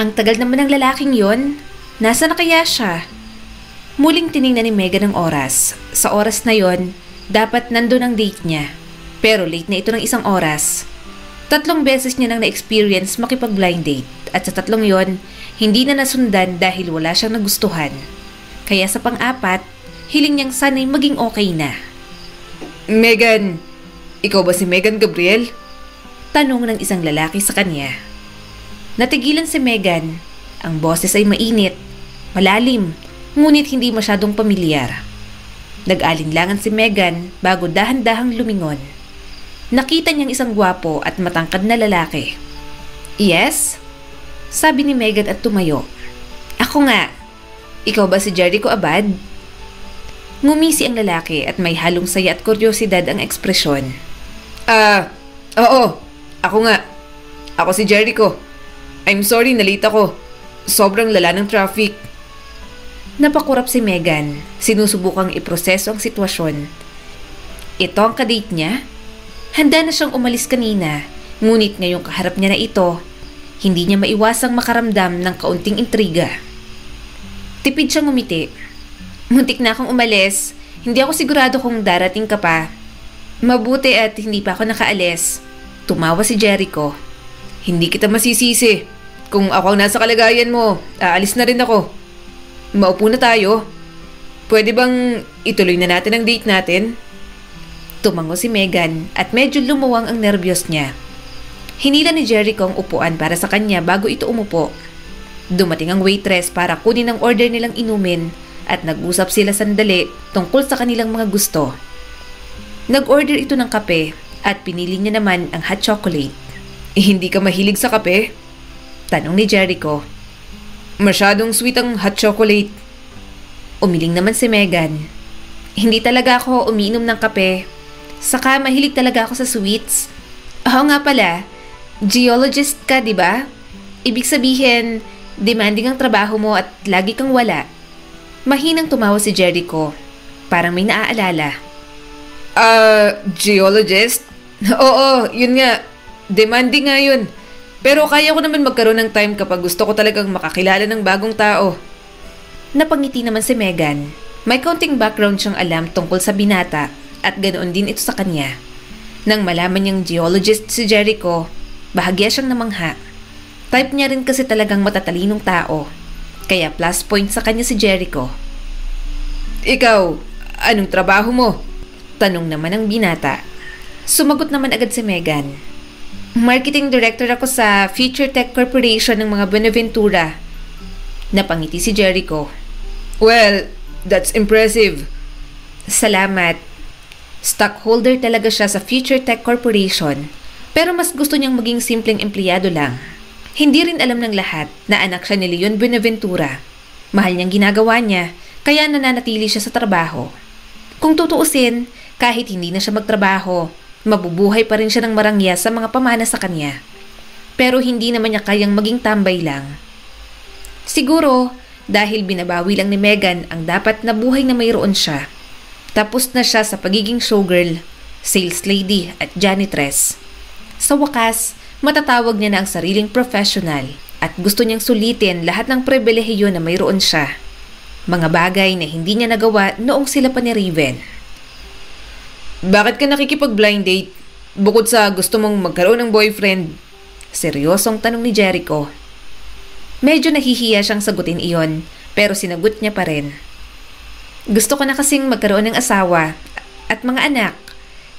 Ang tagal naman ng lalaking yon. Nasa na kaya siya? Muling tiningnan ni Megan ang oras. Sa oras na yon, dapat nandun ang date niya. Pero late na ito ng 1 oras. 3 beses niya nang na-experience makipag-blind date. At sa 3 yon, hindi na nasundan dahil wala siyang nagustuhan. Kaya sa pang-4, hiling niyang sana'y maging okay na. Megan, ikaw ba si Megan Gabriel? Tanong ng isang lalaki sa kanya. Natigilan si Megan. Ang boses ay mainit, malalim, ngunit hindi masyadong pamilyar. Nag-alinlangan si Megan bago dahan-dahang lumingon. Nakita niyang isang gwapo at matangkad na lalaki. Yes? Sabi ni Megan at tumayo. Ako nga. Ikaw ba si Jericho Abad? Ngumisi ang lalaki at may halong saya at kuryosidad ang ekspresyon. Oo. Ako nga. Ako si Jericho. I'm sorry, nalita ko. Sobrang lala ng traffic. Napakurap si Megan. Sinusubukang iproseso ang sitwasyon. Ito ang kadate niya? Handa na siyang umalis kanina, ngunit ngayong kaharap niya na ito, hindi niya maiwasang makaramdam ng kaunting intriga. Tipid siyang ngumiti. Muntik na akong umalis. Hindi ako sigurado kung darating ka pa. Mabuti at hindi pa ako nakaalis. Tumawa si Jericho. Hindi kita masisisi. Kung ako ang nasa kalagayan mo, aalis na rin ako. Maupo na tayo. Pwede bang ituloy na natin ang date natin? Tumango si Megan at medyo lumuwang ang nerbiyos niya. Hinila ni Jericho ang upuan para sa kanya bago ito umupo. Dumating ang waitress para kunin ang order nilang inumin at nag-usap sila sandali tungkol sa kanilang mga gusto. Nag-order ito ng kape at pinili niya naman ang hot chocolate. Hindi ka mahilig sa kape? Tanong ni Jericho. Masyadong sweet ang hot chocolate. Umiling naman si Megan. Hindi talaga ako umiinom ng kape. Saka mahilig talaga ako sa sweets. Oo nga pala, geologist ka, di ba? Ibig sabihin, demanding ang trabaho mo at lagi kang wala. Mahinang tumawa si Jericho. Parang may naaalala. Geologist? Oo, yun nga. Demanding nga yun. Pero kaya ko naman magkaroon ng time kapag gusto ko talagang makakilala ng bagong tao. Napangiti naman si Megan. May kaunting background siyang alam tungkol sa binata at ganoon din ito sa kanya. Nang malaman niyang geologist si Jericho, bahagya siyang namangha. Type niya rin kasi talagang matatalinong tao. Kaya plus point sa kanya si Jericho. Ikaw, anong trabaho mo? Tanong naman ng binata. Sumagot naman agad si Megan. Marketing director ako sa Future Tech Corporation ng mga Buenaventura. Napangiti si Jericho. Well, that's impressive. Salamat. Stockholder talaga siya sa Future Tech Corporation, pero mas gusto niyang maging simpleng empleyado lang. Hindi rin alam ng lahat na anak siya ni Leon Buenaventura. Mahal niyang ginagawa niya, kaya nananatili siya sa trabaho. Kung tutuusin, kahit hindi na siya magtrabaho, mabubuhay pa rin siya ng marangya sa mga pamana sa kanya. Pero hindi naman niya kayang maging tambay lang. Siguro, dahil binabawi lang ni Megan ang dapat na buhay na mayroon siya. Tapos na siya sa pagiging showgirl, sales lady at janitress. Sa wakas, matatawag niya na ang sariling professional at gusto niyang sulitin lahat ng pribilehiyo na mayroon siya. Mga bagay na hindi niya nagawa noong sila pa ni Raven. Bakit ka nakikipag-blind date? Bukod sa gusto mong magkaroon ng boyfriend? Seryosong tanong ni Jericho. Medyo nahihiya siyang sagutin iyon, pero sinagot niya pa rin. Gusto ko na kasing magkaroon ng asawa at mga anak.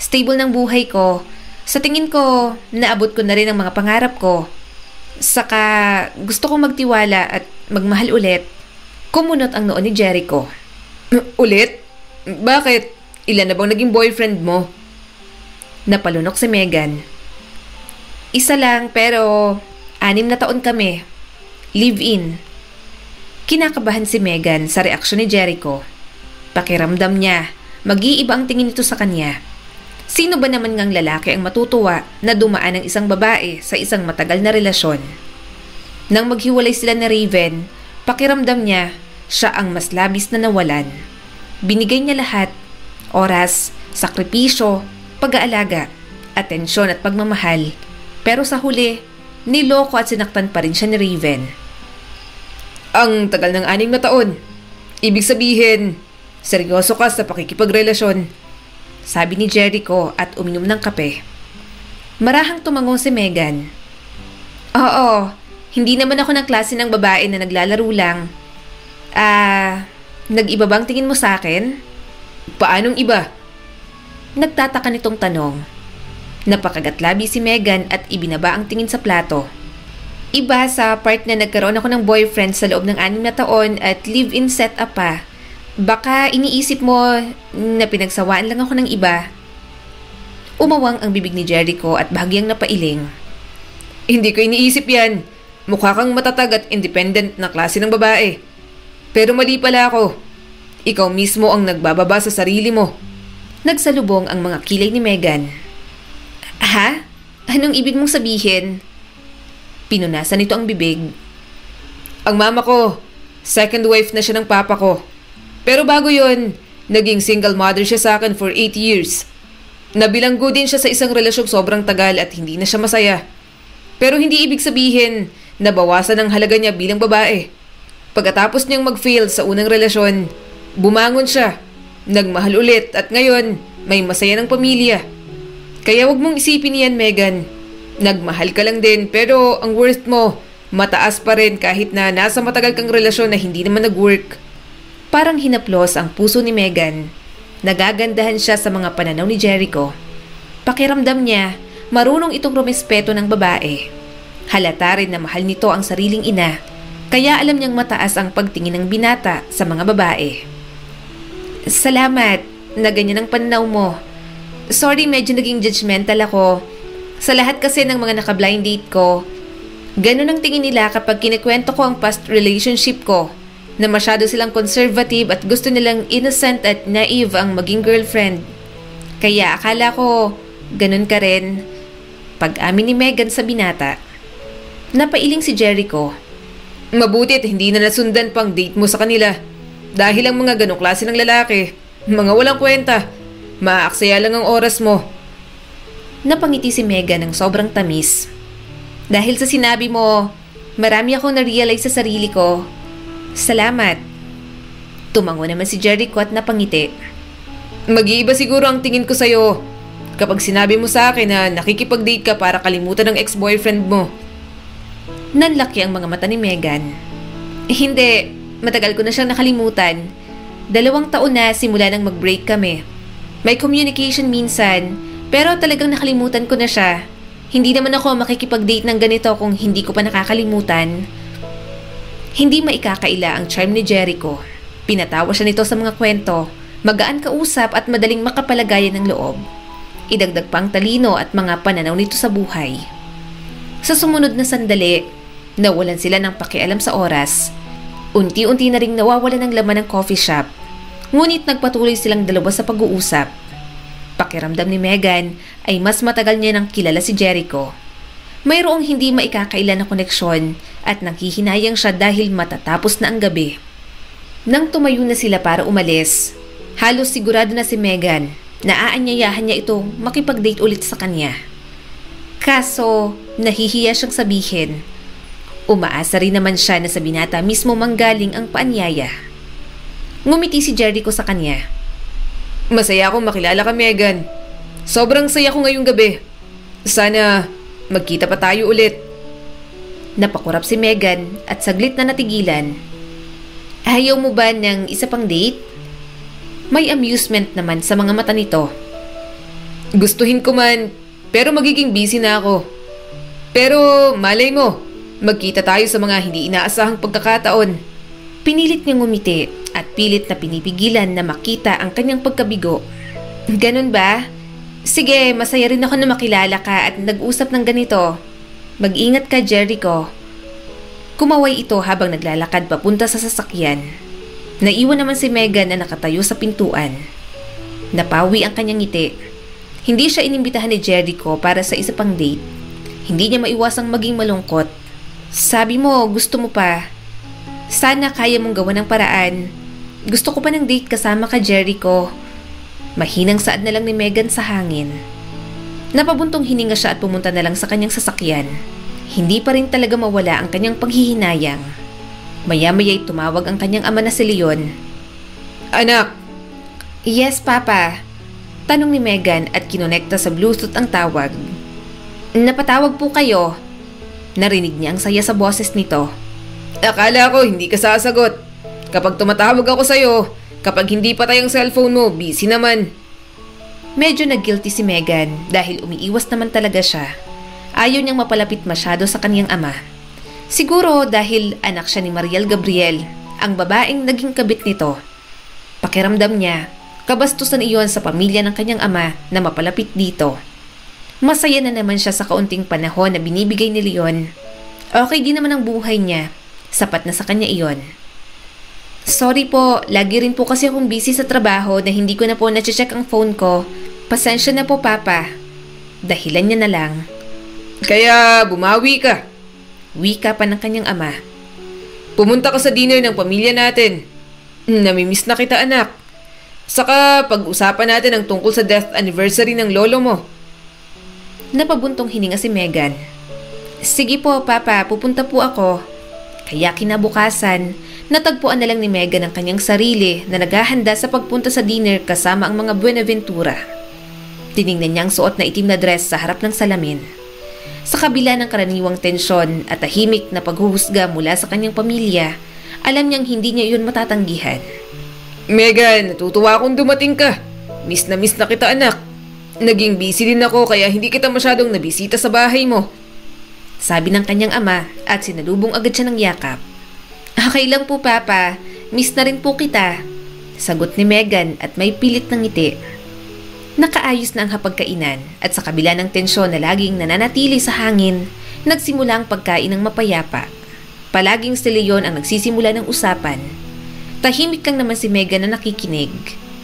Stable ng buhay ko. Sa tingin ko, naabot ko na rin ang mga pangarap ko. Saka gusto kong magtiwala at magmahal ulit. Kumunot ang noo ni Jericho. Ulit? Bakit? Ilan na bang naging boyfriend mo? Napalunok si Megan. Isa lang pero 6 na taon kami. Live-in. Kinakabahan si Megan sa reaksyon ni Jericho. Pakiramdam niya, mag-iiba ang tingin nito sa kanya. Sino ba naman ngang lalaki ang matutuwa na dumaan ng isang babae sa isang matagal na relasyon? Nang maghiwalay sila ni Raven, pakiramdam niya, siya ang mas labis na nawalan. Binigay niya lahat, oras, sakripisyo, pag-aalaga, atensyon at pagmamahal. Pero sa huli, niloko at sinaktan pa rin siya ni Raven. Ang tagal ng 6 na taon. Ibig sabihin, seryoso ka sa pakikipagrelasyon. Sabi ni Jericho at uminom ng kape. Marahang tumango si Megan. Oo, hindi naman ako ng klase ng babae na naglalaro lang. Nag-iba bang tingin mo sa akin? Paanong iba? Nagtataka nitong tanong. Napakagatlabi si Megan at ibinaba ang tingin sa plato. Iba sa part na nagkaroon ako ng boyfriend sa loob ng 6 na taon at live-in setup pa. Baka iniisip mo na pinagsawaan lang ako ng iba. Umawang ang bibig ni Jericho at bahagyang napailing. Hindi ko iniisip yan. Mukha kang matatag at independent na klase ng babae. Pero mali pala ako. Ikaw mismo ang nagbababa sa sarili mo. Nagsalubong ang mga kilay ni Megan. Ha? Anong ibig mong sabihin? Pinunasan nito ang bibig. Ang mama ko, second wife na siya ng papa ko. Pero bago yon, naging single mother siya sa akin for 8 years. Nabilanggo din siya sa isang relasyong sobrang tagal at hindi na siya masaya. Pero hindi ibig sabihin na bawasan ang halaga niya bilang babae. Pagkatapos niyang mag-fail sa unang relasyon, bumangon siya, nagmahal ulit at ngayon may masaya ng pamilya. Kaya wag mong isipin yan, Megan. Nagmahal ka lang din pero ang worth mo, mataas pa rin kahit na nasa matagal kang relasyon na hindi naman nag-work. Parang hinaplos ang puso ni Megan. Nagagandahan siya sa mga pananaw ni Jericho. Pakiramdam niya, marunong itong rumespeto ng babae. Halata rin na mahal nito ang sariling ina, kaya alam niyang mataas ang pagtingin ng binata sa mga babae. Salamat na ganyan ang pananaw mo. Sorry, medyo naging judgmental ako. Sa lahat kasi ng mga naka-blind date ko, ganun ang tingin nila kapag kinikwento ko ang past relationship ko, na masyado silang conservative at gusto nilang innocent at naive ang maging girlfriend. Kaya akala ko, ganun ka rin. Pag-amin ni Megan sa binata. Napailing si Jericho. Mabutit hindi na nasundan pang date mo sa kanila. Dahil ang mga ganong klase ng lalaki, mga walang kwenta, maaaksaya lang ang oras mo. Napangiti si Megan ng sobrang tamis. Dahil sa sinabi mo, marami akong na-realize sa sarili ko. Salamat. Tumango naman si Jericho at napangiti. Mag-iiba siguro ang tingin ko sa'yo kapag sinabi mo sa akin na nakikipag-date ka para kalimutan ng ex-boyfriend mo. Nanlaki ang mga mata ni Megan. Hindi, matagal ko na siyang nakalimutan. 2 taon na simula nang mag-break kami. May communication minsan, pero talagang nakalimutan ko na siya. Hindi naman ako makikipag-date ng ganito kung hindi ko pa nakakalimutan. Hindi maikakaila ang charm ni Jericho. Pinatawa siya nito sa mga kwento, magaan kausap at madaling makapalagayan ng loob. Idagdag pa ang talino at mga pananaw nito sa buhay. Sa sumunod na sandali, nawalan sila ng pakialam sa oras. Unti-unti na ring nawawalan ng laman ng coffee shop. Ngunit nagpatuloy silang dalawa sa pag-uusap. Pakiramdam ni Megan ay mas matagal niya nang kilala si Jericho. Mayroong hindi maikakaila na koneksyon at nanghihinayang siya dahil matatapos na ang gabi. Nang tumayo na sila para umalis, halos sigurado na si Megan na aanyayahan niya itong makipag-date ulit sa kanya. Kaso, nahihiya siyang sabihin. Umaasa rin naman siya na sa binata mismo manggaling ang paanyaya. Ngumiti si Jericho sa kanya. Masaya akong makilala ka, Megan. Sobrang saya ko ngayong gabi. Sana magkita pa tayo ulit. Napakurap si Megan at saglit na natigilan. Ayaw mo ba ng isa pang date? May amusement naman sa mga mata nito. Gustuhin ko man, pero magiging busy na ako. Pero malay mo, magkita tayo sa mga hindi inaasahang pagkakataon. Pinilit niyang ngumiti at pilit na pinipigilan na makita ang kanyang pagkabigo. Ganun ba? Sige, masaya rin ako na makilala ka at nag-usap ng ganito. Mag-ingat ka, Jericho. Kumaway ito habang naglalakad papunta sa sasakyan. Naiwan naman si Megan na nakatayo sa pintuan. Napawi ang kanyang ngiti. Hindi siya inimbitahan ni Jericho para sa isa pang date. Hindi niya maiwasang maging malungkot. Sabi mo, gusto mo pa. Sana kaya mong gawa ng paraan. Gusto ko pa ng date kasama ka, Jericho. Mahinang saad na lang ni Megan sa hangin. Napabuntong hininga siya at pumunta na lang sa kanyang sasakyan. Hindi pa rin talaga mawala ang kanyang paghihinayang. Maya-maya'y tumawag ang kanyang ama na si Leon. Anak! Yes, Papa. Tanong ni Megan at kinonekta sa Bluetooth ang tawag. Napatawag po kayo. Narinig niya ang saya sa boses nito. Akala ko hindi ka sasagot. Kapag tumatawag ako sa'yo, kapag hindi patay ang cellphone mo, busy naman. Medyo nag-guilty si Megan dahil umiiwas naman talaga siya. Ayaw niyang mapalapit masyado sa kaniyang ama. Siguro dahil anak siya ni Mariel Gabriel, ang babaeng naging kabit nito. Pakiramdam niya, kabastusan iyon sa pamilya ng kanyang ama na mapalapit dito. Masaya na naman siya sa kaunting panahon na binibigay ni Leon. Okay din naman ang buhay niya. Sapat na sa kanya iyon. Sorry po, lagi rin po kasi akong busy sa trabaho na hindi ko na po na-check ang phone ko. Pasensya na po, Papa. Dahilan niya na lang. Kaya bumawi ka. Wika pa ng kanyang ama. Pumunta ka sa dinner ng pamilya natin. Namimiss na kita, anak. Saka pag-usapan natin ang tungkol sa death anniversary ng lolo mo. Napabuntong hininga si Megan. Sige po, Papa, pupunta po ako. Kaya kinabukasan, natagpuan na lang ni Megan ang kanyang sarili na naghahanda sa pagpunta sa dinner kasama ang mga Buenaventura. Tiningnan niya ang suot na itim na dress sa harap ng salamin. Sa kabila ng karaniwang tensyon at tahimik na paghuhusga mula sa kanyang pamilya, alam niyang hindi niya iyon matatanggihan. Megan, natutuwa akong dumating ka. Miss na kita, anak. Naging busy din ako kaya hindi kita masyadong nabisita sa bahay mo. Sabi ng kanyang ama at sinalubong agad siya ng yakap. Okay lang po, Papa. Miss na rin po kita. Sagot ni Megan at may pilit ng ngiti. Nakaayos na ang hapagkainan at sa kabila ng tensyon na laging nananatili sa hangin, nagsimula ang pagkain ng mapayapa. Palaging si Leon ang nagsisimula ng usapan. Tahimik lang naman si Megan na nakikinig.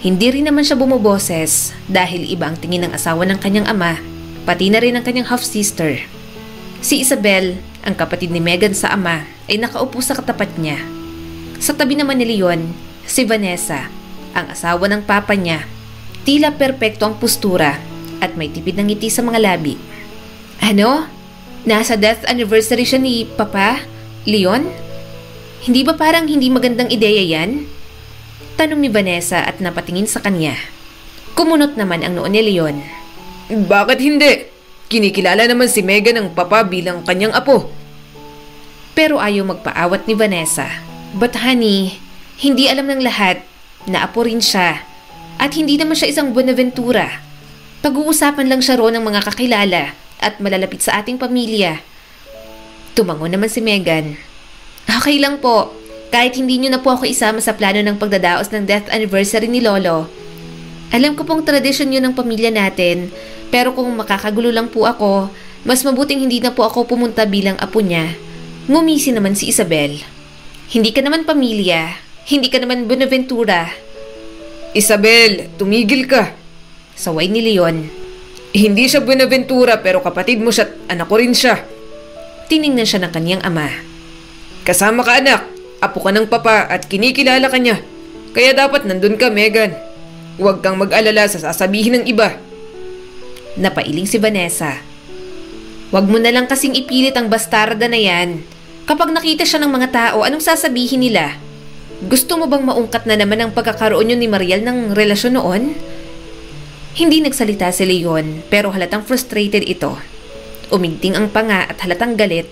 Hindi rin naman siya bumoboses dahil iba ang tingin ng asawa ng kanyang ama, pati na rin ang kanyang half-sister. Si Isabel, ang kapatid ni Megan sa ama, ay nakaupo sa katapat niya. Sa tabi naman ni Leon, si Vanessa, ang asawa ng papa niya. Tila perpekto ang postura at may tipid ng ngiti sa mga labi. Ano? Nasa death anniversary siya ni Papa? Leon? Hindi ba parang hindi magandang ideya yan? Tanong ni Vanessa at napatingin sa kanya. Kumunot naman ang noo ni Leon. Bakit hindi? Kinikilala naman si Megan ng papa bilang kanyang apo. Pero ayaw magpaawat ni Vanessa. But honey, hindi alam ng lahat na apo rin siya. At hindi naman siya isang Buenaventura. Pag-uusapan lang siya roon ng mga kakilala at malalapit sa ating pamilya. Tumango naman si Megan. Okay lang po, kahit hindi niyo na po ako isama sa plano ng pagdadaos ng death anniversary ni Lolo. Alam ko pong tradisyon yun ng pamilya natin, pero kung makakagulo lang po ako, mas mabuting hindi na po ako pumunta bilang apo niya. Ngumisi naman si Isabel. Hindi ka naman pamilya, hindi ka naman Buenaventura. Isabel, tumigil ka. Saway ni Leon. Hindi siya Buenaventura pero kapatid mo siya at anak ko rin siya. Tiningnan siya ng kanyang ama. Kasama ka, anak. Apo ka ng papa at kinikilala ka niya. Kaya dapat nandun ka, Megan. Huwag kang mag-alala sa sasabihin ng iba. Napailing si Vanessa. Huwag mo na lang kasing ipilit ang bastarda na yan. Kapag nakita siya ng mga tao, anong sasabihin nila? Gusto mo bang maungkat na naman ang pagkakaroon yun ni Mariel ng relasyon noon? Hindi nagsalita si Leon pero halatang frustrated ito. Umigting ang panga at halatang galit.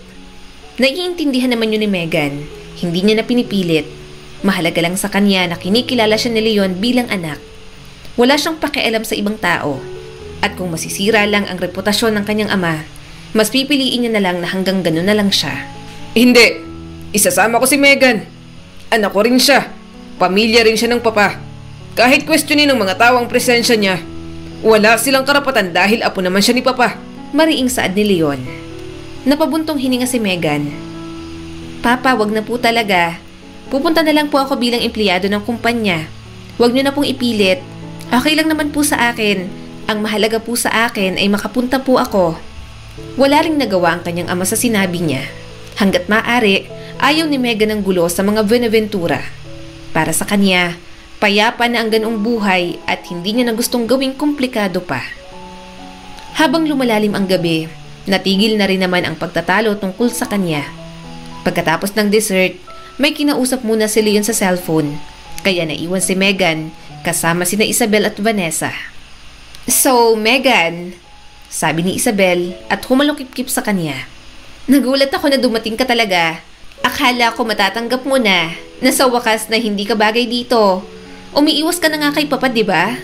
Naiintindihan naman yun ni Megan. Hindi niya na pinipilit. Mahalaga lang sa kanya na kinikilala siya ni Leon bilang anak. Wala siyang pakialam sa ibang tao. At kung masisira lang ang reputasyon ng kanyang ama, mas pipiliin niya na lang na hanggang ganun na lang siya. Hindi! Isasama ko si Megan. Anak ko rin siya. Pamilya rin siya ng papa. Kahit questionin ng mga tao ang presensya niya, wala silang karapatan dahil apo naman siya ni papa. Mariing saad ni Leon. Napabuntong hininga si Megan. Papa, wag na po talaga. Pupunta na lang po ako bilang empleyado ng kumpanya. Wag niyo na pong ipilit. Okay lang naman po sa akin. Ang mahalaga po sa akin ay makapunta po ako. Wala ring nagawa ang kanyang ama sa sinabi niya. Hanggat maaari, ayaw ni Megan ng gulo sa mga Buenaventura. Para sa kanya, payapa na ang ganong buhay at hindi niya na gustong gawing komplikado pa. Habang lumalalim ang gabi, natigil na rin naman ang pagtatalo tungkol sa kanya. Pagkatapos ng dessert, May kinausap muna si Leon sa cellphone, kaya naiwan si Megan kasama sina Isabel at Vanessa. "So, Megan," sabi ni Isabel at humalukip-kip sa kanya. "Nagulat ako na dumating ka talaga. Akala ko matatanggap mo na sa wakas na hindi ka bagay dito. Umiiwas ka na nga kay Papa, di ba?"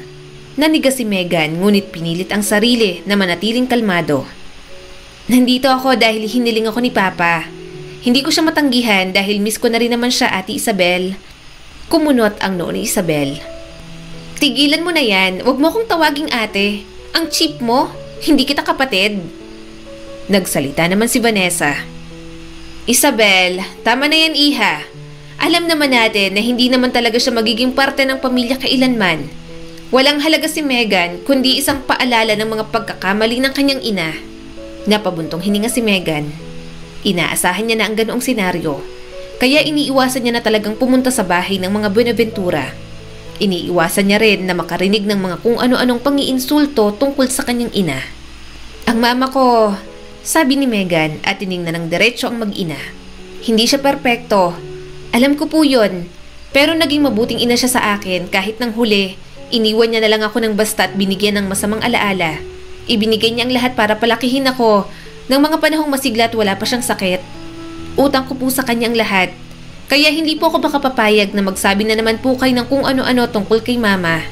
Nanigas si Megan, ngunit pinilit ang sarili na manatiling kalmado. "Nandito ako dahil hiniling ako ni Papa. Hindi ko siya matanggihan dahil miss ko na rin naman siya, Ate Isabel." Kumunot ang noo ni Isabel. "Tigilan mo na yan. Huwag mo akong tawaging ate. Ang cheap mo. Hindi kita kapatid." Nagsalita naman si Vanessa. "Isabel, tama na yan, iha. Alam naman natin na hindi naman talaga siya magiging parte ng pamilya kailanman. Walang halaga si Megan kundi isang paalala ng mga pagkakamali ng kanyang ina." Napabuntong hininga si Megan. Inaasahan niya na ang ganoong senaryo, kaya iniiwasan niya na talagang pumunta sa bahay ng mga Buenaventura. Iniiwasan niya rin na makarinig ng mga kung ano-anong pangiinsulto tungkol sa kanyang ina. "Ang mama ko," sabi ni Megan at tiningnan ng diretso ang mag-ina. "Hindi siya perpekto. Alam ko po yun. Pero naging mabuting ina siya sa akin kahit nang huli, iniwan niya na lang ako ng basta at binigyan ng masamang alaala. Ibinigay niya ang lahat para palakihin ako ng mga panahong masigla at wala pa siyang sakit. Utang ko po sa kanya ang lahat. Kaya hindi po ako makapapayag na magsabi na naman po kayo ng kung ano-ano tungkol kay mama."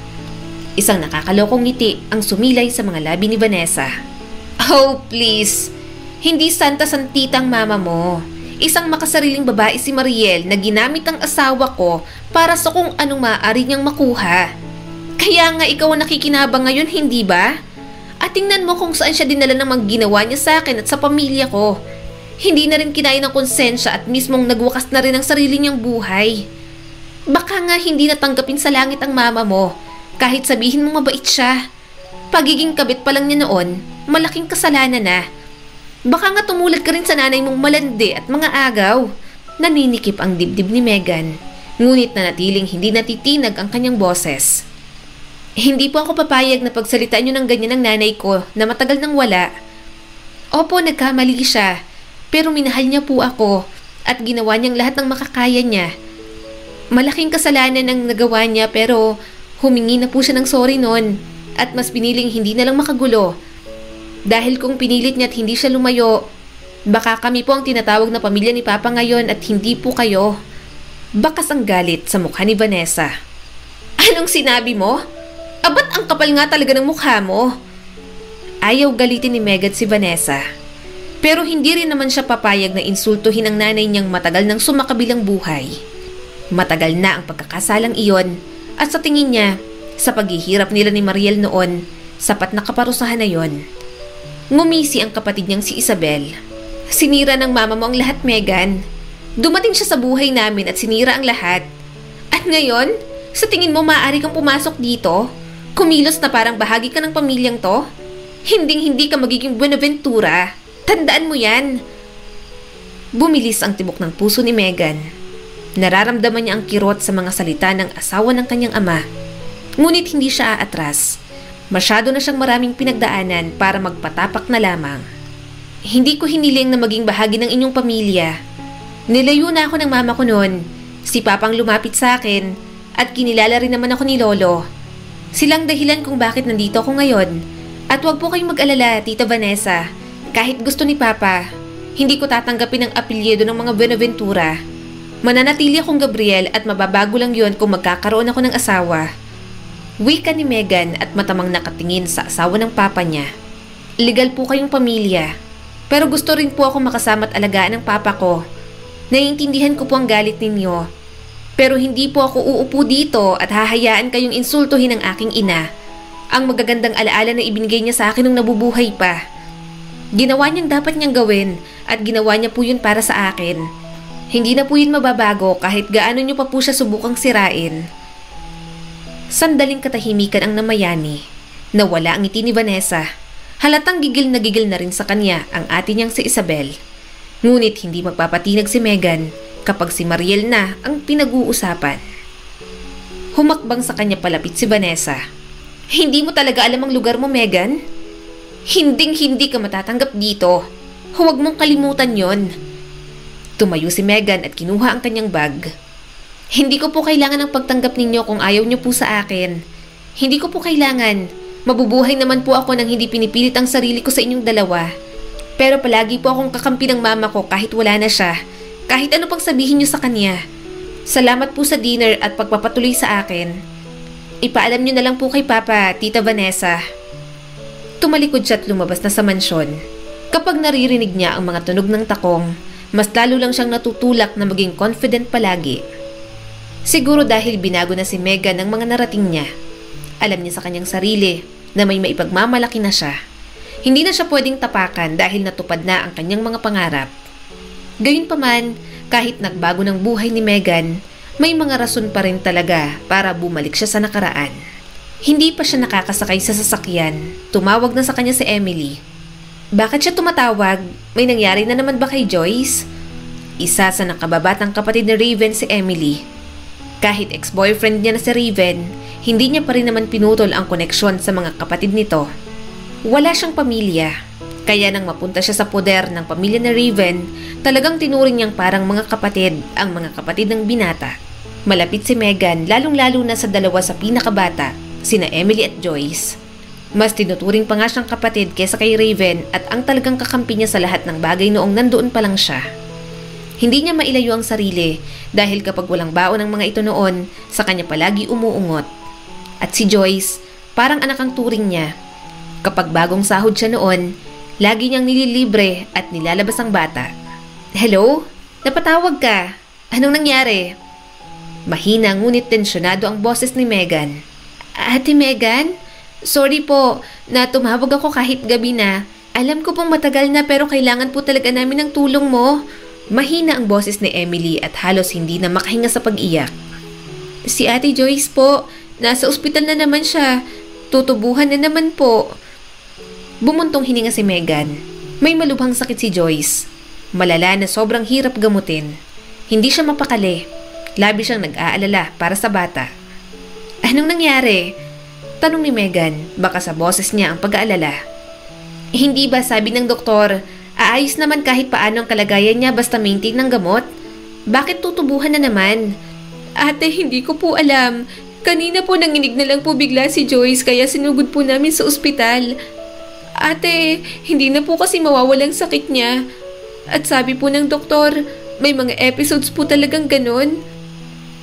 Isang nakakalokong ngiti ang sumilay sa mga labi ni Vanessa. "Oh, please. Hindi santa-santita ang mama mo. Isang makasariling babae si Mariel na ginamit ang asawa ko para sa kung anong maaari niyang makuha. Kaya nga ikaw ang nakikinabang ngayon, hindi ba? At tingnan mo kung saan siya dinala ng mga ginawa niya sa akin at sa pamilya ko. Hindi na rin kinaya ng konsensya at mismong nagwakas na rin ang sarili niyang buhay. Baka nga hindi natanggapin sa langit ang mama mo, kahit sabihin mo mabait siya. Pagiging kabit pa lang niya noon, malaking kasalanan na. Baka nga tumulad ka rin sa nanay mong malandi at mga agaw." Naninikip ang dibdib ni Megan, ngunit nanatiling hindi natitinag ang kanyang boses. "Hindi po ako papayag na pagsalitaan niyo ng ganyan ng nanay ko na matagal nang wala. Opo, nagkamali siya, pero minahal niya po ako at ginawa niyang lahat ng makakaya niya. Malaking kasalanan ang nagawa niya pero humingi na po siya ng sorry noon at mas piniling hindi na lang makagulo. Dahil kung pinilit niya at hindi siya lumayo, baka kami po ang tinatawag na pamilya ni Papa ngayon at hindi po kayo." Bakas ang galit sa mukha ni Vanessa. "Anong sinabi mo? Abat ang kapal nga talaga ng mukha mo." Ayaw galitin ni Megan si Vanessa. Pero hindi rin naman siya papayag na insultuhin ang nanay niyang matagal nang sumakabilang buhay. Matagal na ang pagkakasalang iyon at sa tingin niya, sa paghihirap nila ni Mariel noon, sapat na kaparusahan na yon. Ngumisi ang kapatid niyang si Isabel. "Sinira ng mama mo ang lahat, Megan. Dumating siya sa buhay namin at sinira ang lahat. At ngayon, sa tingin mo maaari kang pumasok dito? Kumilos na parang bahagi ka ng pamilyang to? Hinding-hindi ka magiging Buenaventura. Tandaan mo yan." Bumilis ang tibok ng puso ni Megan. Nararamdaman niya ang kirot sa mga salita ng asawa ng kanyang ama. Ngunit hindi siya aatras. Masyado na siyang maraming pinagdaanan para magpatapak na lamang. "Hindi ko hiniling na maging bahagi ng inyong pamilya. Nilayo na ako ng mama ko noon. Si Papang lumapit sa akin at kinilala rin naman ako ni Lolo. Silang dahilan kung bakit nandito ako ngayon. At huwag po kayong mag-alala, Tita Vanessa. Kahit gusto ni Papa, hindi ko tatanggapin ang apelyido ng mga Buenaventura. Mananatili akong Gabriel at mababago lang yon kung magkakaroon ako ng asawa." Wika ni Megan at matamang nakatingin sa asawa ng papa niya. "Legal po kayong pamilya, pero gusto rin po ako makasama at alagaan ng papa ko. Naiintindihan ko po ang galit ninyo, pero hindi po ako uupo dito at hahayaan kayong insultuhin ang aking ina. Ang magagandang alaala na ibinigay niya sa akin nung nabubuhay pa. Ginawa niyang dapat niyang gawin at ginawa niya po yun para sa akin. Hindi na po yun mababago kahit gaano niyo pa po siya subukang sirain." Sandaling katahimikan ang namayani. Nawala ang ngiti ni Vanessa. Halatang gigil na rin sa kanya ang ate niyang si Isabel. Ngunit hindi magpapatinag si Megan kapag si Mariel na ang pinag-uusapan. Humakbang sa kanya palapit si Vanessa. "Hindi mo talaga alam ang lugar mo, Megan? Hinding-hindi ka matatanggap dito. Huwag mong kalimutan yon." Tumayo si Megan at kinuha ang kanyang bag. Hindi ko po kailangan ng pagtanggap ninyo kung ayaw niyo po sa akin. Hindi ko po kailangan. Mabubuhay naman po ako nang hindi pinipilit ang sarili ko sa inyong dalawa. Pero palagi po akong kakampi ng mama ko kahit wala na siya. Kahit ano pang sabihin niyo sa kanya. Salamat po sa dinner at pagpapatuloy sa akin. Ipaalam niyo na lang po kay Papa, Tita Vanessa. Tumalikod siya at lumabas na sa mansyon. Kapag naririnig niya ang mga tunog ng takong, mas lalo lang siyang natutulak na maging confident palagi. Siguro dahil binago na si Megan ng mga narating niya. Alam niya sa kanyang sarili na may maipagmamalaki na siya. Hindi na siya pwedeng tapakan dahil natupad na ang kanyang mga pangarap. Gayunpaman, kahit nagbago ng buhay ni Megan, may mga rason pa rin talaga para bumalik siya sa nakaraan. Hindi pa siya nakakasakay sa sasakyan. Tumawag na sa kanya si Emily. Bakit siya tumatawag? May nangyari na naman ba kay Joyce? Isa sa nakababatang kapatid ni Raven si Emily. Kahit ex-boyfriend niya na si Raven, hindi niya pa rin naman pinutol ang koneksyon sa mga kapatid nito. Wala siyang pamilya, kaya nang mapunta siya sa poder ng pamilya ni Raven, talagang tinuring niyang parang mga kapatid ang mga kapatid ng binata. Malapit si Megan lalong-lalo na sa dalawa sa pinakabata, sina Emily at Joyce. Mas tinuturing pa nga siyang kapatid kaysa kay Raven at ang talagang kakampi niya sa lahat ng bagay noong nandoon pa lang siya. Hindi niya mailayo ang sarili dahil kapag walang baon ng mga ito noon, sa kanya palagi umuungot. At si Joyce, parang anak ang turing niya. Kapag bagong sahod siya noon, lagi niyang nililibre at nilalabas ang bata. Hello? Napatawag ka? Anong nangyari? Mahina ngunit tensyonado ang boses ni Megan. Ate Megan? Sorry po na tumawag ako kahit gabi na. Alam ko pong matagal na pero kailangan po talaga namin ng tulong mo. Mahina ang boses ni Emily at halos hindi na makahinga sa pag-iyak. Si Ate Joyce po, nasa ospital na naman siya. Tutubuhan na naman po. Bumuntong hininga si Megan. May malubhang sakit si Joyce. Malala na sobrang hirap gamutin. Hindi siya mapakali. Labi siyang nag-aalala para sa bata. Anong nangyari? Tanong ni Megan, baka sa boses niya ang pag-aalala. Hindi ba sabi ng doktor, aayos naman kahit paano ang kalagayan niya basta maintain ng gamot? Bakit tutubuhan na naman? Ate, hindi ko po alam. Kanina po nanginig na lang po bigla si Joyce kaya sinugod po namin sa ospital. Ate, hindi na po kasi mawawalang sakit niya. At sabi po ng doktor, may mga episodes po talagang ganun.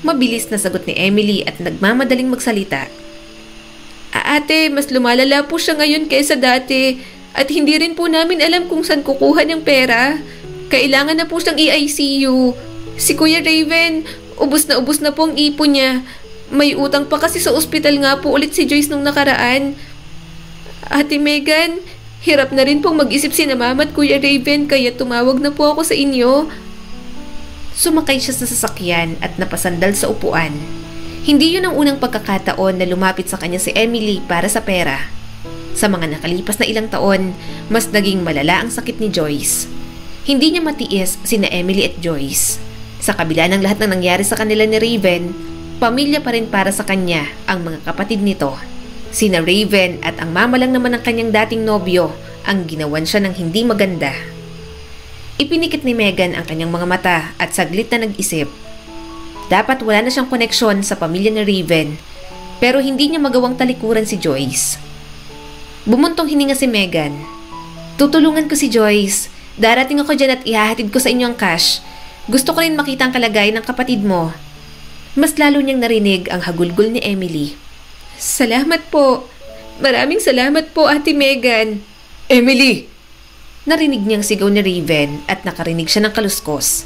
Mabilis na sagot ni Emily at nagmamadaling magsalita. Ate, mas lumalala po siya ngayon kaysa dati at hindi rin po namin alam kung saan kukuha ng pera. Kailangan na po siyang i-ICU. Si Kuya Raven, ubos na po ang ipon niya. May utang pa kasi sa ospital nga po ulit si Joyce nung nakaraan. Ate Megan, hirap na rin pong mag-isip si na Mama at Kuya Raven kaya tumawag na po ako sa inyo. Sumakay siya sa sasakyan at napasandal sa upuan. Hindi yun ang unang pagkakataon na lumapit sa kanya si Emily para sa pera. Sa mga nakalipas na ilang taon, mas naging malala ang sakit ni Joyce. Hindi niya matiis sina Emily at Joyce. Sa kabila ng lahat ng nangyari sa kanila ni Raven, pamilya pa rin para sa kanya ang mga kapatid nito. Sina Raven at ang mama lang naman ng kanyang dating nobyo ang ginawan siya ng hindi maganda. Ipinikit ni Megan ang kanyang mga mata at saglit na nag-isip. Dapat wala na siyang koneksyon sa pamilya ni Raven, pero hindi niya magawang talikuran si Joyce. Bumuntong hininga si Megan. Tutulungan ko si Joyce. Darating ako dyan at ihahatid ko sa inyo ang cash. Gusto ko rin makita ang kalagayan ng kapatid mo. Mas lalo niyang narinig ang hagulgol ni Emily. Salamat po. Maraming salamat po, Ate Megan. Emily! Narinig niyang sigaw ni Raven at nakarinig siya ng kaluskos.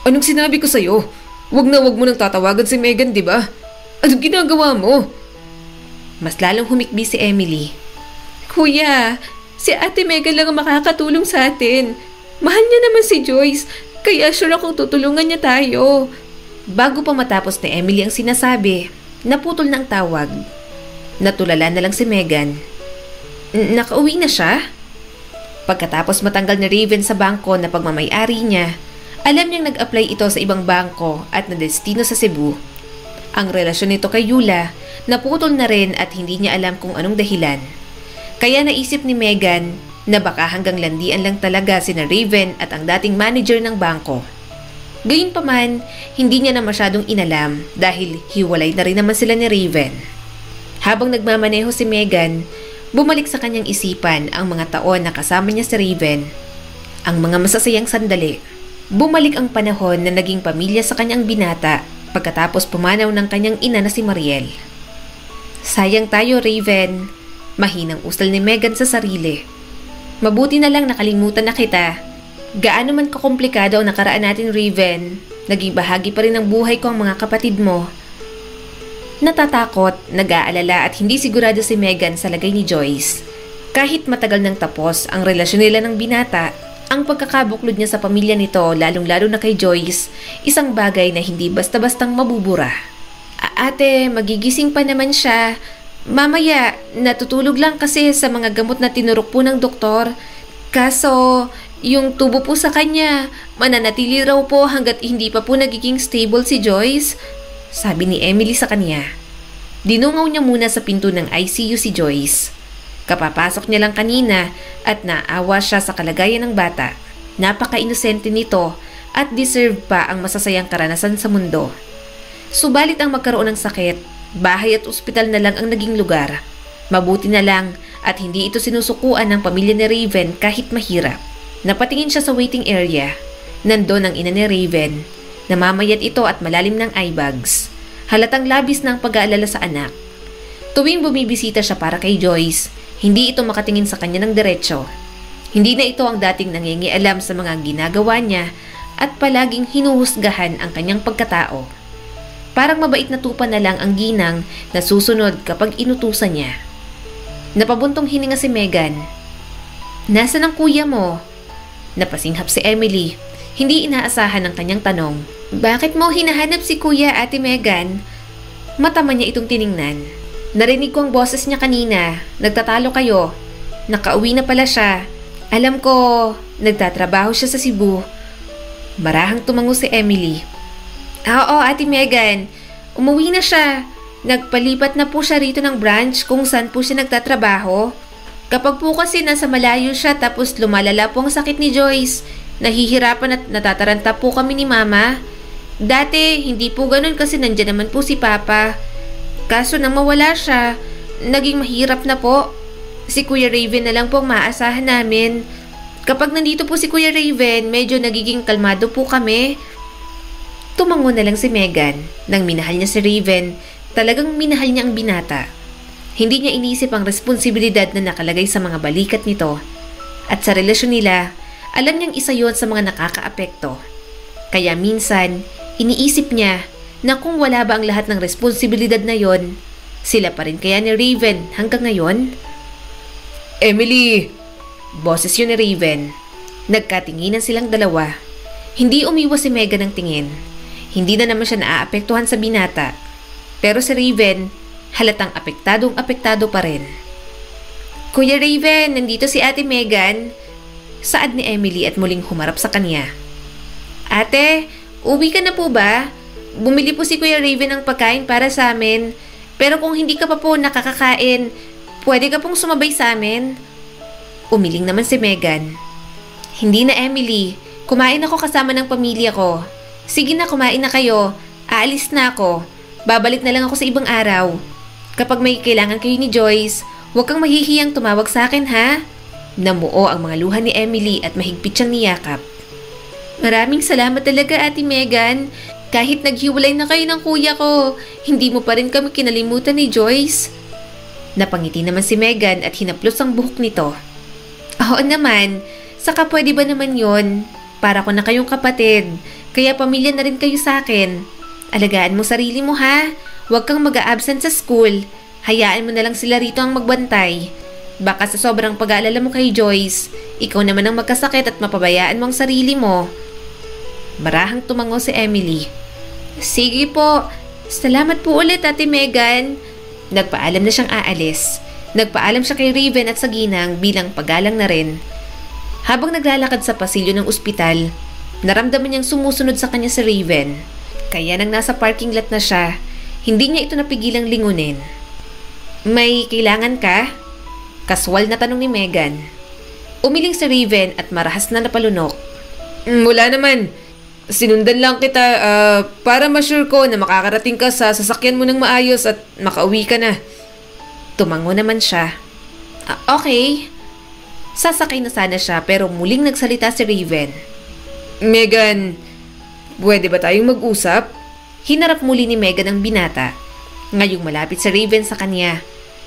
Anong sinabi ko sa'yo? Wag mo nang tatawagan si Megan, di ba? Anong ginagawa mo? Mas lalong humikbi si Emily. Kuya, si Ate Megan lang ang makakatulong sa atin. Mahal niya naman si Joyce, kaya sure akong tutulungan niya tayo. Bago pa matapos ni Emily ang sinasabi, naputol na ang tawag. Natulala na lang si Megan. Nakauwi na siya? Pagkatapos matanggal ni Raven sa bangko na pagmamay-ari niya, alam niyang nag-apply ito sa ibang bangko at nadestino sa Cebu. Ang relasyon nito kay Yula, naputol na rin at hindi niya alam kung anong dahilan. Kaya naisip ni Megan na baka hanggang landian lang talaga sina Raven at ang dating manager ng bangko. Gayunpaman, hindi niya na masyadong inalam dahil hiwalay na rin naman sila ni Raven. Habang nagmamaneho si Megan, bumalik sa kanyang isipan ang mga taon na kasama niya si Raven. Ang mga masasayang sandali. Bumalik ang panahon na naging pamilya sa kanyang binata pagkatapos pumanaw ng kanyang ina na si Mariel. Sayang tayo, Raven. Mahinang usal ni Megan sa sarili. Mabuti na lang nakalimutan na kita. Gaano man kakomplikado ang nakaraan natin, Raven, naging bahagi pa rin ng buhay ko ang mga kapatid mo. Natatakot, nag-aalala at hindi sigurado si Megan sa lagay ni Joyce. Kahit matagal nang tapos ang relasyon nila ng binata, ang pagkakabuklod niya sa pamilya nito, lalong-lalo na kay Joyce, isang bagay na hindi basta-bastang mabubura. Ate, magigising pa naman siya. Mamaya, natutulog lang kasi sa mga gamot na tinurok po ng doktor. Kaso, yung tubo po sa kanya, mananatili raw po hanggat hindi pa po nagiging stable si Joyce, sabi ni Emily sa kanya. Dinungaw niya muna sa pinto ng ICU si Joyce. Kapapasok niya lang kanina at naawa siya sa kalagayan ng bata. Napaka-inosente nito at deserve pa ang masasayang karanasan sa mundo. Subalit ang magkaroon ng sakit, bahay at ospital na lang ang naging lugar. Mabuti na lang at hindi ito sinusukuan ng pamilya ni Raven kahit mahirap. Napatingin siya sa waiting area. Nandun ang ina ni Raven. Namamayat ito at malalim ng eye bags. Halatang labis ng pag-aalala sa anak. Tuwing bumibisita siya para kay Joyce, hindi ito makatingin sa kanya ng diretsyo. Hindi na ito ang dating nangingialam sa mga ginagawa niya at palaging hinuhusgahan ang kanyang pagkatao. Parang mabait na tupa na lang ang ginang na susunod kapag inutusan niya. Napabuntong hininga si Megan. Nasaan ang kuya mo? Napasinghap si Emily. Hindi inaasahan ang kanyang tanong. Bakit mo hinahanap si kuya, Ate Megan? Matama niya itong tiningnan. Narinig ko ang boses niya kanina. Nagtatalo kayo. Nakauwi na pala siya. Alam ko, nagtatrabaho siya sa Cebu. Marahang tumango si Emily. Oo, Ate Megan. Umuwi na siya. Nagpalipat na po siya rito ng branch kung saan po siya nagtatrabaho. Kapag po kasi nasa malayo siya tapos lumalala po ang sakit ni Joyce, nahihirapan at natataranta po kami ni Mama. Dati, hindi po ganun kasi nandyan naman po si Papa. Kaso nang mawala siya, naging mahirap na po. Si Kuya Raven na lang po ang maaasahan namin. Kapag nandito po si Kuya Raven, medyo nagiging kalmado po kami. Tumango na lang si Megan. Nang minahal niya si Raven, talagang minahal niya ang binata. Hindi niya inisip ang responsibilidad na nakalagay sa mga balikat nito. At sa relasyon nila, alam niyang isa yon sa mga nakakaapekto. Kaya minsan, iniisip niya na kung wala ba ang lahat ng responsibilidad na yon, sila pa rin kaya ni Raven hanggang ngayon? Emily! Boses yun ni Raven. Nagkatinginan silang dalawa. Hindi umiwas si Megan ng tingin. Hindi na naman siya naaapektuhan sa binata. Pero si Raven, halatang apektado pa rin. Kuya Raven, nandito si Ate Megan. Saad ni Emily at muling humarap sa kanya. Ate, uwi ka na po ba? Bumili po si Kuya Raven ng pagkain para sa amin. Pero kung hindi ka pa po nakakakain, pwede ka pong sumabay sa amin. Umiling naman si Megan. Hindi na, Emily. Kumain ako kasama ng pamilya ko. Sige na, kumain na kayo. Aalis na ako. Babalik na lang ako sa ibang araw. Kapag may kailangan kayo ni Joyce, huwag kang mahihiyang tumawag sa akin, ha? Namuo ang mga luha ni Emily at mahigpit siyang niyakap. Maraming salamat talaga, Ate Megan. Kahit naghiwalay na kayo ng kuya ko, hindi mo pa rin kami kinalimutan ni Joyce. Napangiti naman si Megan at hinaplos ang buhok nito. Oo naman, saka pwede ba naman yon? Para ko na kayong kapatid, kaya pamilya na rin kayo sa akin. Alagaan mo sarili mo, ha? Huwag kang mag-a-absent sa school. Hayaan mo na lang sila rito ang magbantay. Baka sa sobrang pag-aalala mo kay Joyce, ikaw naman ang magkasakit at mapabayaan mo ang sarili mo. Marahang tumango si Emily. Sige po. Salamat po ulit, Ate Megan. Nagpaalam na siyang aalis. Nagpaalam siya kay Raven at sa ginang bilang paggalang na rin. Habang naglalakad sa pasilyo ng ospital, naramdaman niyang sumusunod sa kanya si Raven. Kaya nang nasa parking lot na siya, hindi niya ito napigilang lingunin. May kailangan ka? Kaswal na tanong ni Megan. Umiling si Raven at marahas na napalunok. Wala naman. Sinundan lang kita para ma-sure ko na makakarating ka sa sasakyan mo ng maayos at makauwi ka na. Tumango naman siya. Okay. Sasakay na sana siya pero muling nagsalita si Raven. Megan, pwede ba tayong mag-usap? Hinarap muli ni Megan ang binata. Ngayong malapit si Raven sa kanya,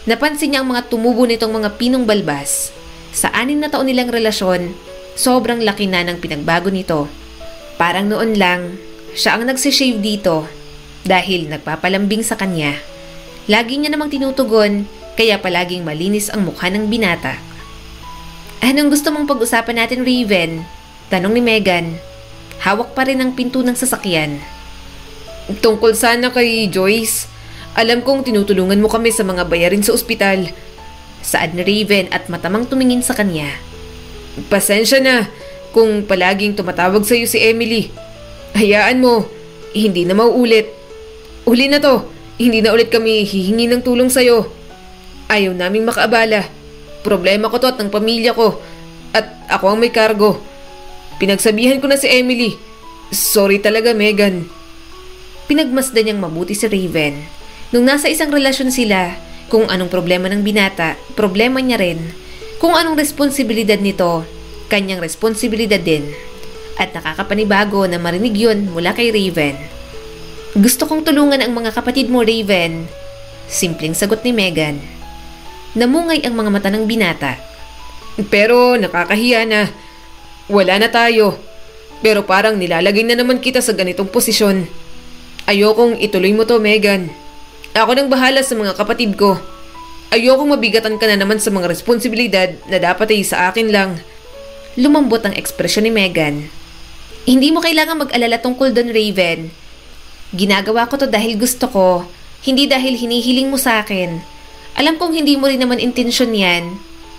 napansin niya ang mga tumubo nitong mga pinong balbas. Sa 6 na taon nilang relasyon, sobrang laki na ng pinagbago nito. Parang noon lang, siya ang nagsishave dito dahil nagpapalambing sa kanya. Lagi niya namang tinutugon, kaya palaging malinis ang mukha ng binata. Anong gusto mong pag-usapan natin, Raven? Tanong ni Megan. Hawak pa rin ang pinto ng sasakyan. Tungkol sana kay Joyce. Alam kong tinutulungan mo kami sa mga bayarin sa ospital. Saad ni Raven at matamang tumingin sa kanya. Pasensya na kung palaging tumatawag sa'yo si Emily. Hayaan mo, hindi na mauulit. Uli na to, hindi na ulit kami hihingi ng tulong sa'yo. Ayaw naming makaabala. Problema ko to at ng pamilya ko. At ako ang may kargo. Pinagsabihan ko na si Emily. Sorry talaga, Megan. Pinagmasdan niyang mabuti si Raven. Nung nasa isang relasyon sila, kung anong problema ng binata, problema niya rin. Kung anong responsibilidad nito, kanyang responsibilidad din. At nakakapanibago na marinig yun mula kay Raven. Gusto kong tulungan ang mga kapatid mo, Raven. Simpleng sagot ni Megan. Namungay ang mga mata ng binata. Pero nakakahiya na. Wala na tayo. Pero parang nilalagay na naman kita sa ganitong posisyon. Ayokong ituloy mo to, Megan. Ako nang bahala sa mga kapatid ko. Ayokong mabigatan ka na naman sa mga responsibilidad na dapat ay sa akin lang. Lumambot ang ekspresyon ni Megan. Hindi mo kailangan mag-alala tungkol doon, Raven. Ginagawa ko to dahil gusto ko, hindi dahil hinihiling mo sa akin. Alam kong hindi mo rin naman intensyon yan,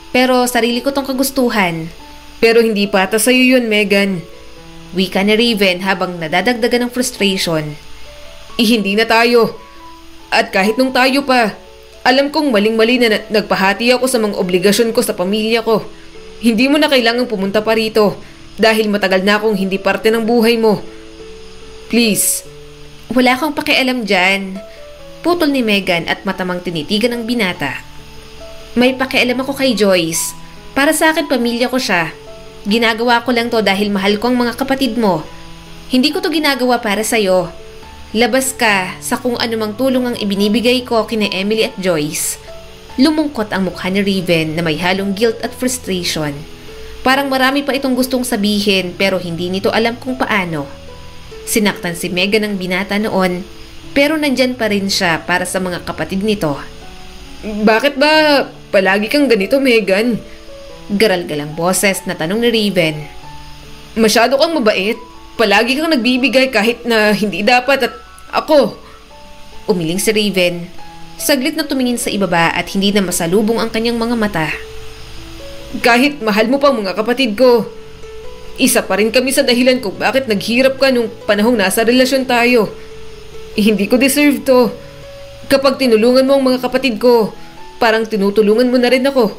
pero sarili ko tong kagustuhan. Pero hindi pata sa'yo yun, Megan. Wika ni Raven habang nadadagdagan ng frustration. Hindi na tayo. At kahit nung tayo pa, alam kong maling-mali na nagpahati ako sa mga obligasyon ko sa pamilya ko. Hindi mo na kailangang pumunta pa rito dahil matagal na akong hindi parte ng buhay mo. Please. Wala akong pakialam dyan. Putol ni Megan at matamang tinitigan ng binata. May pakialam ako kay Joyce. Para sa akin, pamilya ko siya. Ginagawa ko lang to dahil mahal ko ang mga kapatid mo. Hindi ko to ginagawa para sa'yo. Labas ka sa kung anumang tulong ang ibinibigay ko kina Emily at Joyce. Lumungkot ang mukha ni Raven na may halong guilt at frustration. Parang marami pa itong gustong sabihin pero hindi nito alam kung paano. Sinaktan si Megan ng binata noon pero nandyan pa rin siya para sa mga kapatid nito. Bakit ba palagi kang ganito, Megan? Garal-galang boses na tanong ni Raven. Masyado kang mabait. Palagi kang nagbibigay kahit na hindi dapat at ako. Umiling si Raven. Saglit na tumingin sa ibaba at hindi na masalubong ang kanyang mga mata. Kahit mahal mo pa mga kapatid ko, isa pa rin kami sa dahilan kung bakit naghirap ka nung panahong nasa relasyon tayo. Hindi ko deserve to. Kapag tinulungan mo ang mga kapatid ko, parang tinutulungan mo na rin ako.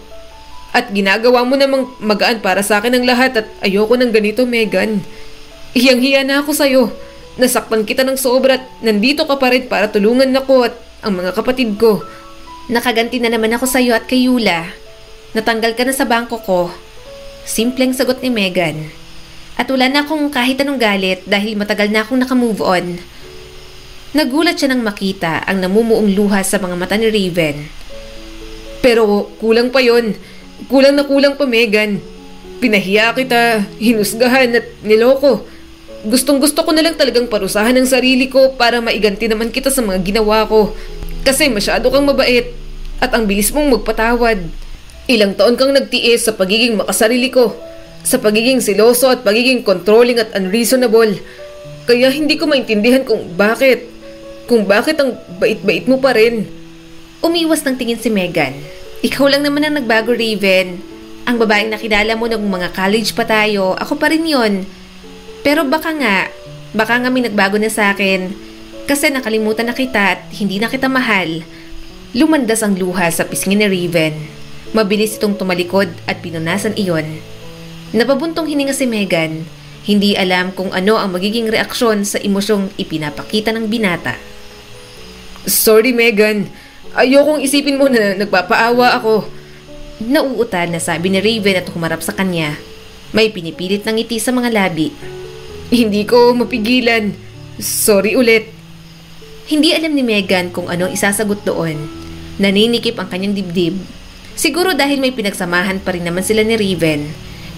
At ginagawa mo namang magaan para sa akin ang lahat at ayoko ng ganito, Megan. Hiyang-hiya na ako sa'yo. Nasaktan kita ng sobra at nandito ka pa rin para tulungan ako at ang mga kapatid ko. Nakaganti na naman ako sa'yo at kay Yula. Natanggal ka na sa bangko ko. Simpleng sagot ni Megan. At wala na akong kahit anong galit dahil matagal na akong nakamove on. Nagulat siya nang makita ang namumuong luha sa mga mata ni Raven. Pero kulang pa yon. Kulang na kulang pa, Megan. Pinahiya kita, hinusgahan at niloko. Gustong-gusto ko na lang talagang parusahan ang sarili ko para maiganti naman kita sa mga ginawa ko. Kasi masyado kang mabait at ang bilis mong magpatawad. Ilang taon kang nagtiis sa pagiging makasarili ko, sa pagiging siloso at pagiging controlling at unreasonable. Kaya hindi ko maintindihan kung bakit ang bait-bait mo pa rin. Umiwas ng tingin si Megan. Ikaw lang naman ang nagbago, Raven. Ang babaeng nakilala mo nung mga college pa tayo, ako pa rin yon. Pero baka nga may nagbago na sa akin kasi nakalimutan na kita at hindi na kita mahal. Lumandas ang luha sa pisngi ni Raven. Mabilis itong tumalikod at pinunasan iyon. Napabuntong hininga si Megan. Hindi alam kung ano ang magiging reaksyon sa emosyong ipinapakita ng binata. Sorry, Megan. Ayokong isipin mo na nagpapaawa ako. Nauutal na sabi ni Raven at humarap sa kanya. May pinipilit ng ngiti sa mga labi. Hindi ko mapigilan. Sorry ulit. Hindi alam ni Megan kung anong isasagot doon. Naninikip ang kanyang dibdib. Siguro dahil may pinagsamahan pa rin naman sila ni Raven.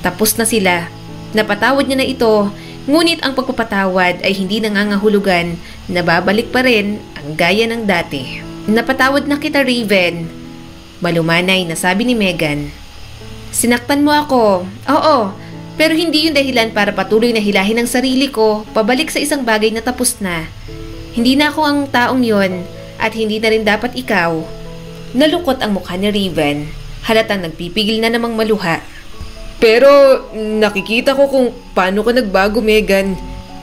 Tapos na sila. Napatawad niya na ito, ngunit ang pagpapatawad ay hindi nangangahulugan na babalik pa rin ang gaya ng dati. Napatawad na kita, Raven. Malumanay na sabi ni Megan. Sinaktan mo ako. Oo, pero hindi yung dahilan para patuloy na hilahin ang sarili ko pabalik sa isang bagay na tapos na. Hindi na ako ang taong yon at hindi na rin dapat ikaw. Nalungkot ang mukha ni Raven. Halatang nagpipigil na namang maluha. Pero nakikita ko kung paano ka nagbago, Megan.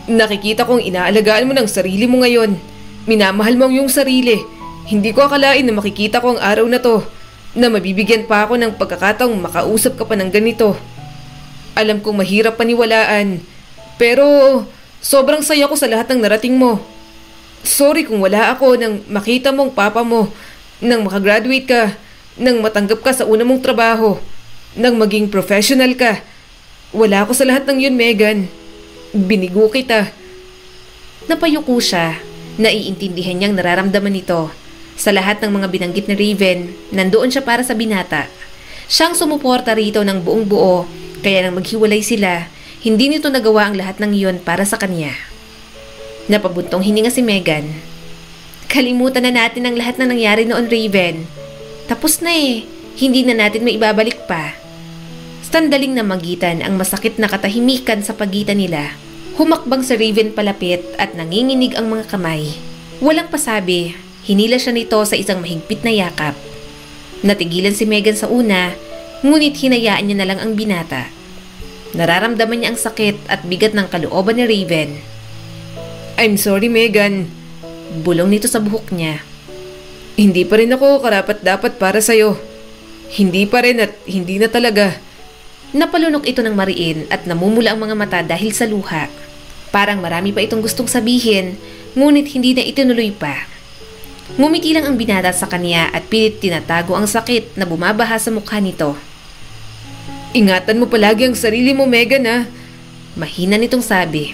Nakikita kong inaalagaan mo ng sarili mo ngayon. Minamahal mo ang iyong sarili. Hindi ko akalain na makikita ko ang araw na to, na mabibigyan pa ako ng pagkakataong makausap ka pa ng ganito. Alam kong mahirap paniwalaan, pero sobrang saya ko sa lahat ng narating mo. Sorry kung wala ako nang makita mong papa mo, nang makagraduate ka, nang matanggap ka sa una mong trabaho, nang maging professional ka. Wala ako sa lahat ng yun, Megan. Binigo kita. Napayuko siya. Naiintindihan niyang nararamdaman ito. Sa lahat ng mga binanggit ni Raven, nandoon siya para sa binata. Siyang sumuporta rito ng buong buo, kaya nang maghiwalay sila, hindi nito nagawa ang lahat ng iyon para sa kanya. Napabuntong hininga si Megan. Kalimutan na natin ang lahat na nangyari noon, Raven. Tapos na eh. Hindi na natin maibabalik pa. Sandaling namagitan ang masakit na katahimikan sa pagitan nila. Humakbang si Raven palapit at nanginginig ang mga kamay. Walang pasabi, hinila siya nito sa isang mahigpit na yakap. Natigilan si Megan sa una, ngunit hinayaan niya na lang ang binata. Nararamdaman niya ang sakit at bigat ng kalooban ni Raven. I'm sorry, Megan. Bulong nito sa buhok niya. Hindi pa rin ako karapat-dapat para sa'yo. Hindi pa rin at hindi na talaga. Napalunok ito ng mariin at namumula ang mga mata dahil sa luha. Parang marami pa itong gustong sabihin, ngunit hindi na itinuloy pa. Ngumiti lang ang binata sa kanya at pilit tinatago ang sakit na bumabaha sa mukha nito. Ingatan mo palagi ang sarili mo, Megan, ha? Mahina nitong sabi.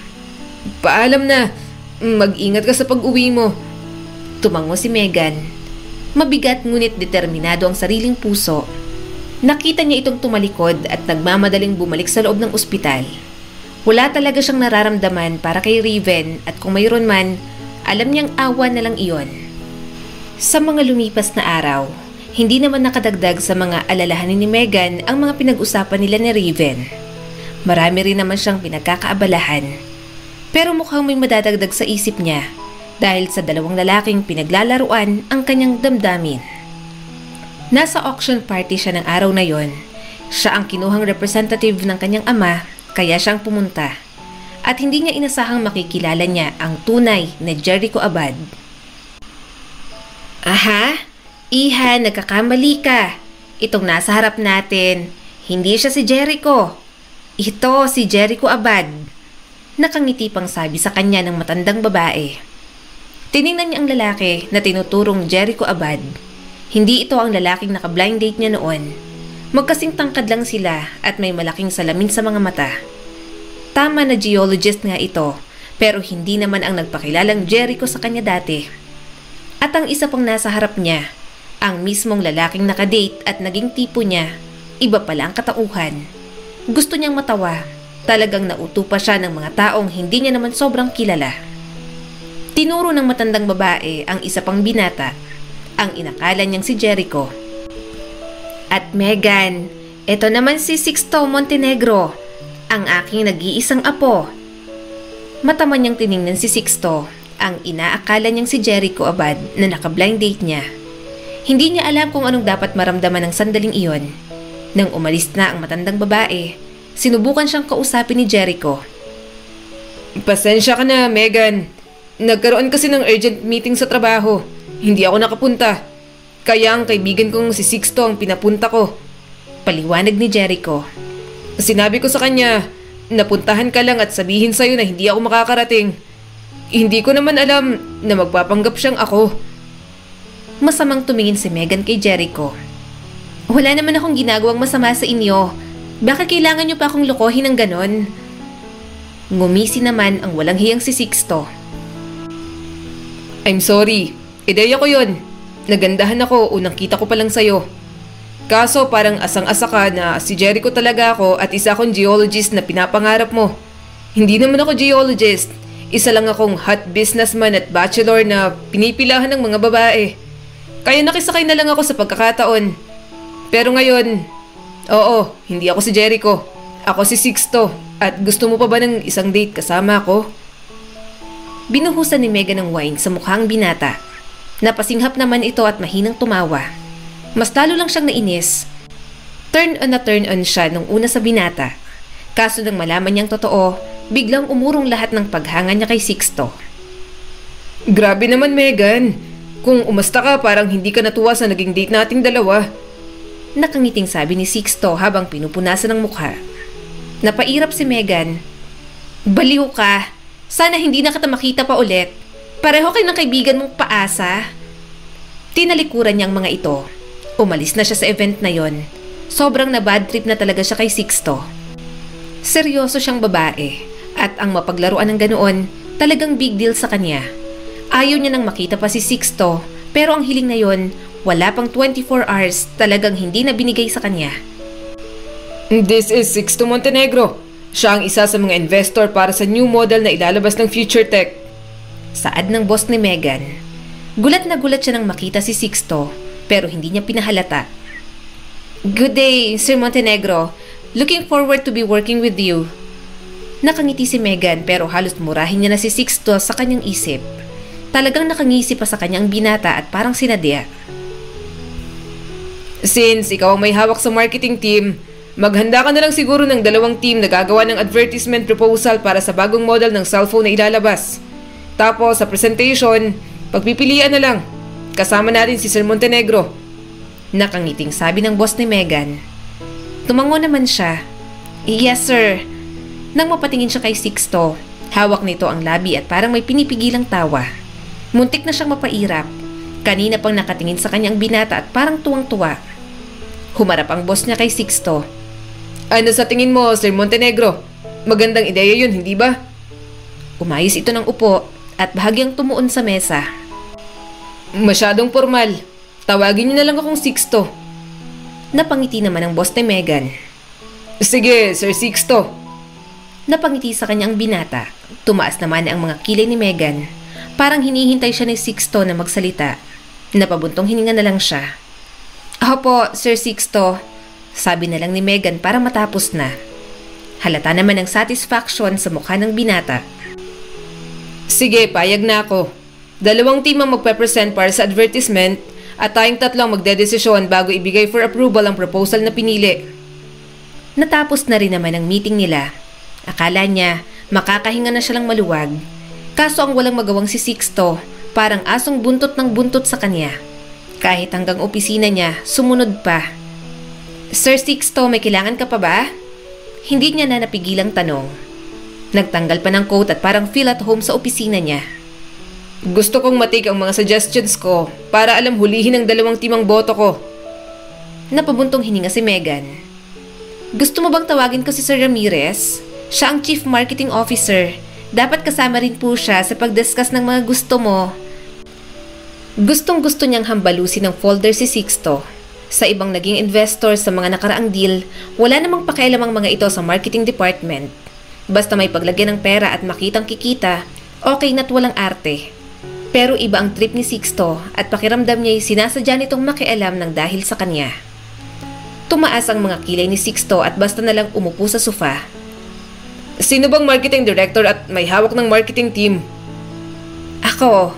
Paalam na. Mag-ingat ka sa pag-uwi mo. Tumango si Megan. Mabigat ngunit determinado ang sariling puso. Nakita niya itong tumalikod at nagmamadaling bumalik sa loob ng ospital. Wala talaga siyang nararamdaman para kay Raven at kung mayroon man, alam niyang awa na lang iyon. Sa mga lumipas na araw, hindi naman nakadagdag sa mga alalahanin ni Megan ang mga pinag-usapan nila ni Raven. Marami rin naman siyang pinagkakaabalahan. Pero mukhang may madadagdag sa isip niya dahil sa dalawang lalaking pinaglalaruan ang kanyang damdamin. Nasa auction party siya ng araw na yon. Siya ang kinuhang representative ng kanyang ama, kaya siyang pumunta. At hindi niya inasahang makikilala niya ang tunay na Jericho Abad. Aha, Iha, nagkakamali ka. Itong nasa harap natin, hindi siya si Jericho. Ito si Jericho Abad. Nakangiti pang sabi sa kanya ng matandang babae. Tiningnan niya ang lalaki na tinuturong Jericho Abad. Hindi ito ang lalaking naka-blind date niya noon. Magkasing tangkad lang sila at may malaking salamin sa mga mata. Tama na geologist nga ito, pero hindi naman ang nagpakilalang Jericho sa kanya dati. At ang isa pang nasa harap niya, ang mismong lalaking nakadate at naging tipo niya, iba pala ang katauhan. Gusto niyang matawa, talagang nauto pa siya ng mga taong hindi niya naman sobrang kilala. Tinuro ng matandang babae ang isa pang binata, ang inakala niyang si Jericho. At Megan, ito naman si Sixto Montenegro, ang aking nag-iisang apo. Mataman niyang tiningnan si Sixto, ang inaakala niyang si Jericho Abad na naka-blind date niya. Hindi niya alam kung anong dapat maramdaman ng sandaling iyon. Nang umalis na ang matandang babae, sinubukan siyang kausapin ni Jericho. Pasensya ka na, Megan. Nagkaroon kasi ng urgent meeting sa trabaho. Hindi ako nakapunta. Kaya ang kaibigan kong si Sixto ang pinapunta ko. Paliwanag ni Jericho. Sinabi ko sa kanya, napuntahan ka lang at sabihin sa'yo na hindi ako makakarating. Hindi ko naman alam na magpapanggap siyang ako. Masamang tumingin si Megan kay Jericho. Wala naman akong ginagawang masama sa inyo. Baka kailangan niyo pa akong lokohin ng ganon? Ngumisi naman ang walang hiyang si Sixto. I'm sorry. Ideya ko yun. Nagandahan ako unang kita ko pa lang sa'yo. Kaso parang asang-asa ka na si Jericho talaga ako at isa akong geologist na pinapangarap mo. Hindi naman ako geologist. Isa lang akong hot businessman at bachelor na pinipilahan ng mga babae. Kaya nakisakay na lang ako sa pagkakataon. Pero ngayon, oo, hindi ako si Jericho. Ako si Sixto. At gusto mo pa ba ng isang date kasama ako? Binuhusan ni Megan ng wine sa mukhang binata. Napasinghap naman ito at mahinang tumawa. Mas lalo lang siyang nainis. Turn on siya nung una sa binata. Kaso nang malaman niyang totoo, biglang umurong lahat ng paghanga niya kay Sixto. Grabe naman, Megan. Kung umasta ka, parang hindi ka natuwa sa naging date nating dalawa. Nakangiting sabi ni Sixto habang pinupunasan ng mukha. Napairap si Megan. Baliw ka. Sana hindi na kita makita pa ulit. Pareho kayo ng kaibigan mong paasa. Tinalikuran niya ang mga ito. Umalis na siya sa event na yon. Sobrang na bad trip na talaga siya kay Sixto. Seryoso siyang babae. At ang mapaglaruan ng ganoon, talagang big deal sa kanya. Ayaw niya nang makita pa si Sixto. Pero ang hiling na yon, wala pang 24 hours, talagang hindi na binigay sa kanya. This is Sixto Montenegro. Siya ang isa sa mga investor para sa new model na ilalabas ng Future Tech. Saad ng boss ni Megan. Gulat na gulat siya nang makita si Sixto, pero hindi niya pinahalata. Good day, Sir Montenegro. Looking forward to be working with you. Nakangiti si Megan pero halos murahin niya na si Sixto sa kanyang isip. Talagang nakangisi pa sa kanyang binata at parang sinadya. Since ikaw ang may hawak sa marketing team, maghanda ka na lang siguro ng 2 team na gagawa ng advertisement proposal para sa bagong model ng cellphone na ilalabas. Tapos sa presentation, pagpipilian na lang. Kasama natin si Sir Montenegro. Nakangiting sabi ng boss ni Megan. Tumango naman siya. Yes sir. Nang mapatingin siya kay Sixto, hawak nito ang labi at parang may pinipigilang tawa. Muntik na siyang mapairap. Kanina pang nakatingin sa kanyang binata at parang tuwang-tuwa. Humarap ang boss niya kay Sixto. Ano sa tingin mo, Sir Montenegro? Magandang ideya yun, hindi ba? Umayos ito ng upo at bahagyang tumuon sa mesa. Masyadong formal. Tawagin niyo na lang akong Sixto. Napangiti naman ang boss ni Megan. Sige, Sir Sixto. Napangiti sa kanyang binata. Tumaas naman ang mga kilay ni Megan. Parang hinihintay siya ni Sixto na magsalita. Napabuntong hininga na lang siya. Opo, Sir Sixto. Sabi na lang ni Megan para matapos na. Halata naman ang satisfaction sa mukha ng binata. Sige, payag na ako. 2 team ang magpe-present para sa advertisement at tayong 3 ang magdedesisyon bago ibigay for approval ang proposal na pinili. Natapos na rin naman ang meeting nila. Akala niya makakahinga na siya lang maluwag. Kaso ang walang magawang si Sixto, parang asong buntot ng buntot sa kanya. Kahit hanggang opisina niya, sumunod pa. Sir Sixto, may kailangan ka pa ba? Hindi niya na napigilang tanong. Nagtanggal pa ng coat at parang feel at home sa opisina niya. Gusto kong matik ang mga suggestions ko para alam hulihin ng 2 team ang boto ko. Napabuntong hininga si Megan. Gusto mo bang tawagin ko si Sir Ramirez? Siya ang Chief Marketing Officer. Dapat kasama rin po siya sa pag-discuss ng mga gusto mo. Gustong-gusto niyang hambalusin ng folder si Sixto. Sa ibang naging investor sa mga nakaraang deal, wala namang pakialam ang mga ito sa marketing department. Basta may paglagyan ng pera at makitang kikita, okay na't walang arte. Pero iba ang trip ni Sixto at pakiramdam niya'y sinasadya nitong makialam ng dahil sa kanya. Tumaas ang mga kilay ni Sixto at basta na lang umupo sa sofa. Sino bang marketing director at may hawak ng marketing team? Ako,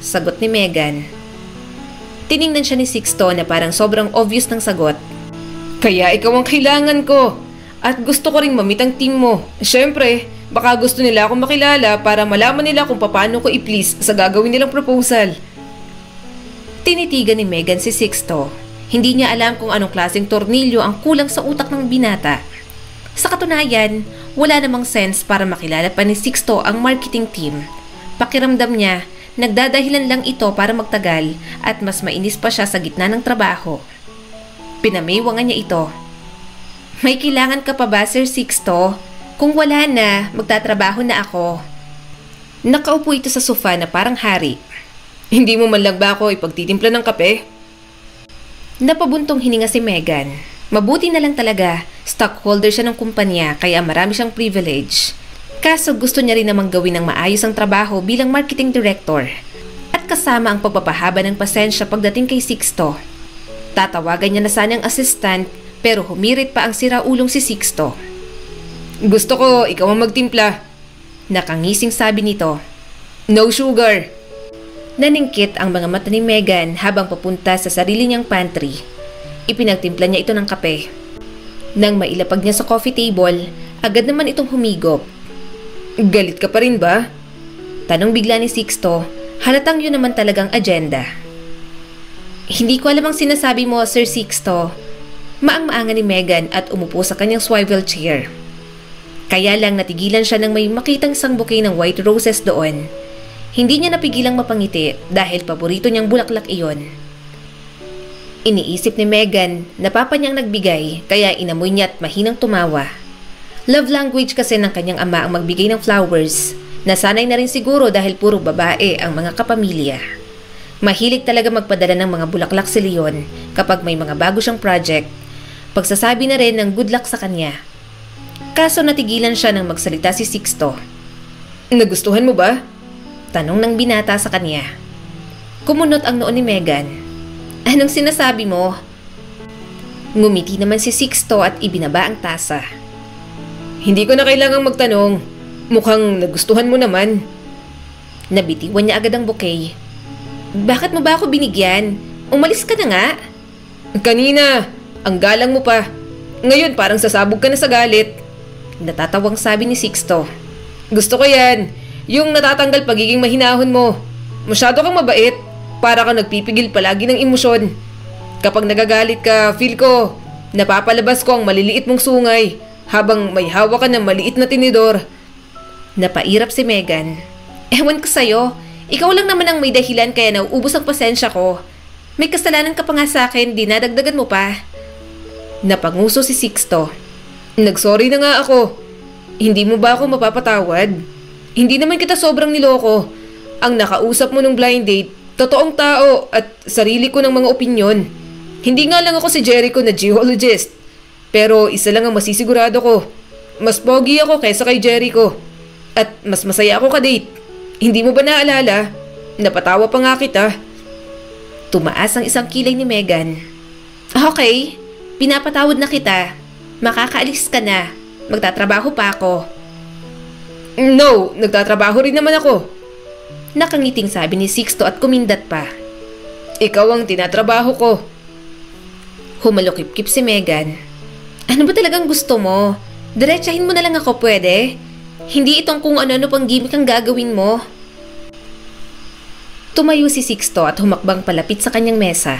sagot ni Megan. Tiningnan siya ni Sixto na parang sobrang obvious ng sagot. Kaya ikaw ang kailangan ko. At gusto ko ring mamit ang team mo. Siyempre, baka gusto nila akong makilala para malaman nila kung paano ko i-please sa gagawin nilang proposal. Tinitigan ni Megan si Sixto. Hindi niya alam kung anong klaseng tornilyo ang kulang sa utak ng binata. Sa katunayan, Wala namang sense para makilala pa ni Sixto ang marketing team. Pakiramdam niya, nagdadahilan lang ito para magtagal at mas mainis pa siya sa gitna ng trabaho. Pinameywangan niya ito. May kailangan ka pa ba, Sir Sixto? Kung wala na, magtatrabaho na ako. Nakaupo ito sa sofa na parang hari. Hindi mo man lang ba ako ipagtitimpla ng kape? Napabuntong hininga si Megan. Mabuti na lang talaga, stockholder siya ng kumpanya kaya marami siyang privilege. Kaso gusto niya rin namang gawin ng maayos ang trabaho bilang marketing director. At kasama ang pagpapahaba ng pasensya pagdating kay Sixto. Tatawagan niya na sanang assistant pero humirit pa ang siraulong si Sixto. Gusto ko, ikaw ang magtimpla. Nakangising sabi nito. No sugar. Naningkit ang mga mata ni Megan habang papunta sa sarili niyang pantry. Ipinagtimpla niya ito ng kape. Nang mailapag niya sa coffee table, agad naman itong humigop. Galit ka pa rin ba? Tanong bigla ni Sixto, halatang yun naman talagang agenda. Hindi ko alam ang sinasabi mo, Sir Sixto. Maang-maanga ni Megan at umupo sa kanyang swivel chair. Kaya lang natigilan siya nang may makitang isang bouquet ng white roses doon. Hindi niya napigilang mapangiti dahil paborito niyang bulaklak iyon. Iniisip ni Megan na papa niyang nagbigay kaya inamoy niya at mahinang tumawa. Love language kasi ng kanyang ama ang magbigay ng flowers. Nasanay na rin siguro dahil puro babae ang mga kapamilya. Mahilig talaga magpadala ng mga bulaklak si Leon kapag may mga bago siyang project. Pagsasabi na rin ng good luck sa kanya. Kaso natigilan siya nang magsalita si Sixto. Nagustuhan mo ba? Tanong ng binata sa kanya. Kumunot ang noo ni Megan. Anong sinasabi mo? Ngumiti naman si Sixto at ibinaba ang tasa. Hindi ko na kailangang magtanong. Mukhang nagustuhan mo naman. Nabitiwan niya agad ang bouquet. Bakit mo ba ako binigyan? Umalis ka na nga. Kanina, ang galang mo pa. Ngayon parang sasabog ka na sa galit. Natatawang sabi ni Sixto. Gusto ko yan. Yung natatanggal pagiging mahinahon mo. Masyado kang mabait. Para kang nagpipigil palagi ng emosyon. Kapag nagagalit ka, feel ko, napapalabas ko ang maliliit mong sungay habang may hawak ka ng maliit na tinidor. Napairap si Megan. Ewan ko sa'yo, ikaw lang naman ang may dahilan kaya nauubos ang pasensya ko. May kasalanan ka pa nga sa akin, dinadagdagan mo pa. Napanguso si Sixto. Nagsorry na nga ako. Hindi mo ba ako mapapatawad? Hindi naman kita sobrang niloko. Ang nakausap mo nung blind date, totoong tao at sarili ko ng mga opinyon. Hindi nga lang ako si Jericho na geologist. Pero isa lang ang masisigurado ko. Mas pogi ako kaysa kay Jericho. At mas masaya ako ka-date. Hindi mo ba naalala? Napatawa pa nga kita. Tumaas ang isang kilay ni Megan. Okay, pinapatawad na kita. Makakaalis ka na. Magtatrabaho pa ako. No, nagtatrabaho rin naman ako. Nakangiting sabi ni Sixto at kumindat pa. Ikaw ang tinatrabaho ko. Humalukip-kip si Megan. Ano ba talagang gusto mo? Diretsahin mo na lang ako, pwede? Hindi itong kung ano-ano pang gimmick ang gagawin mo. Tumayo si Sixto at humakbang palapit sa kanyang mesa.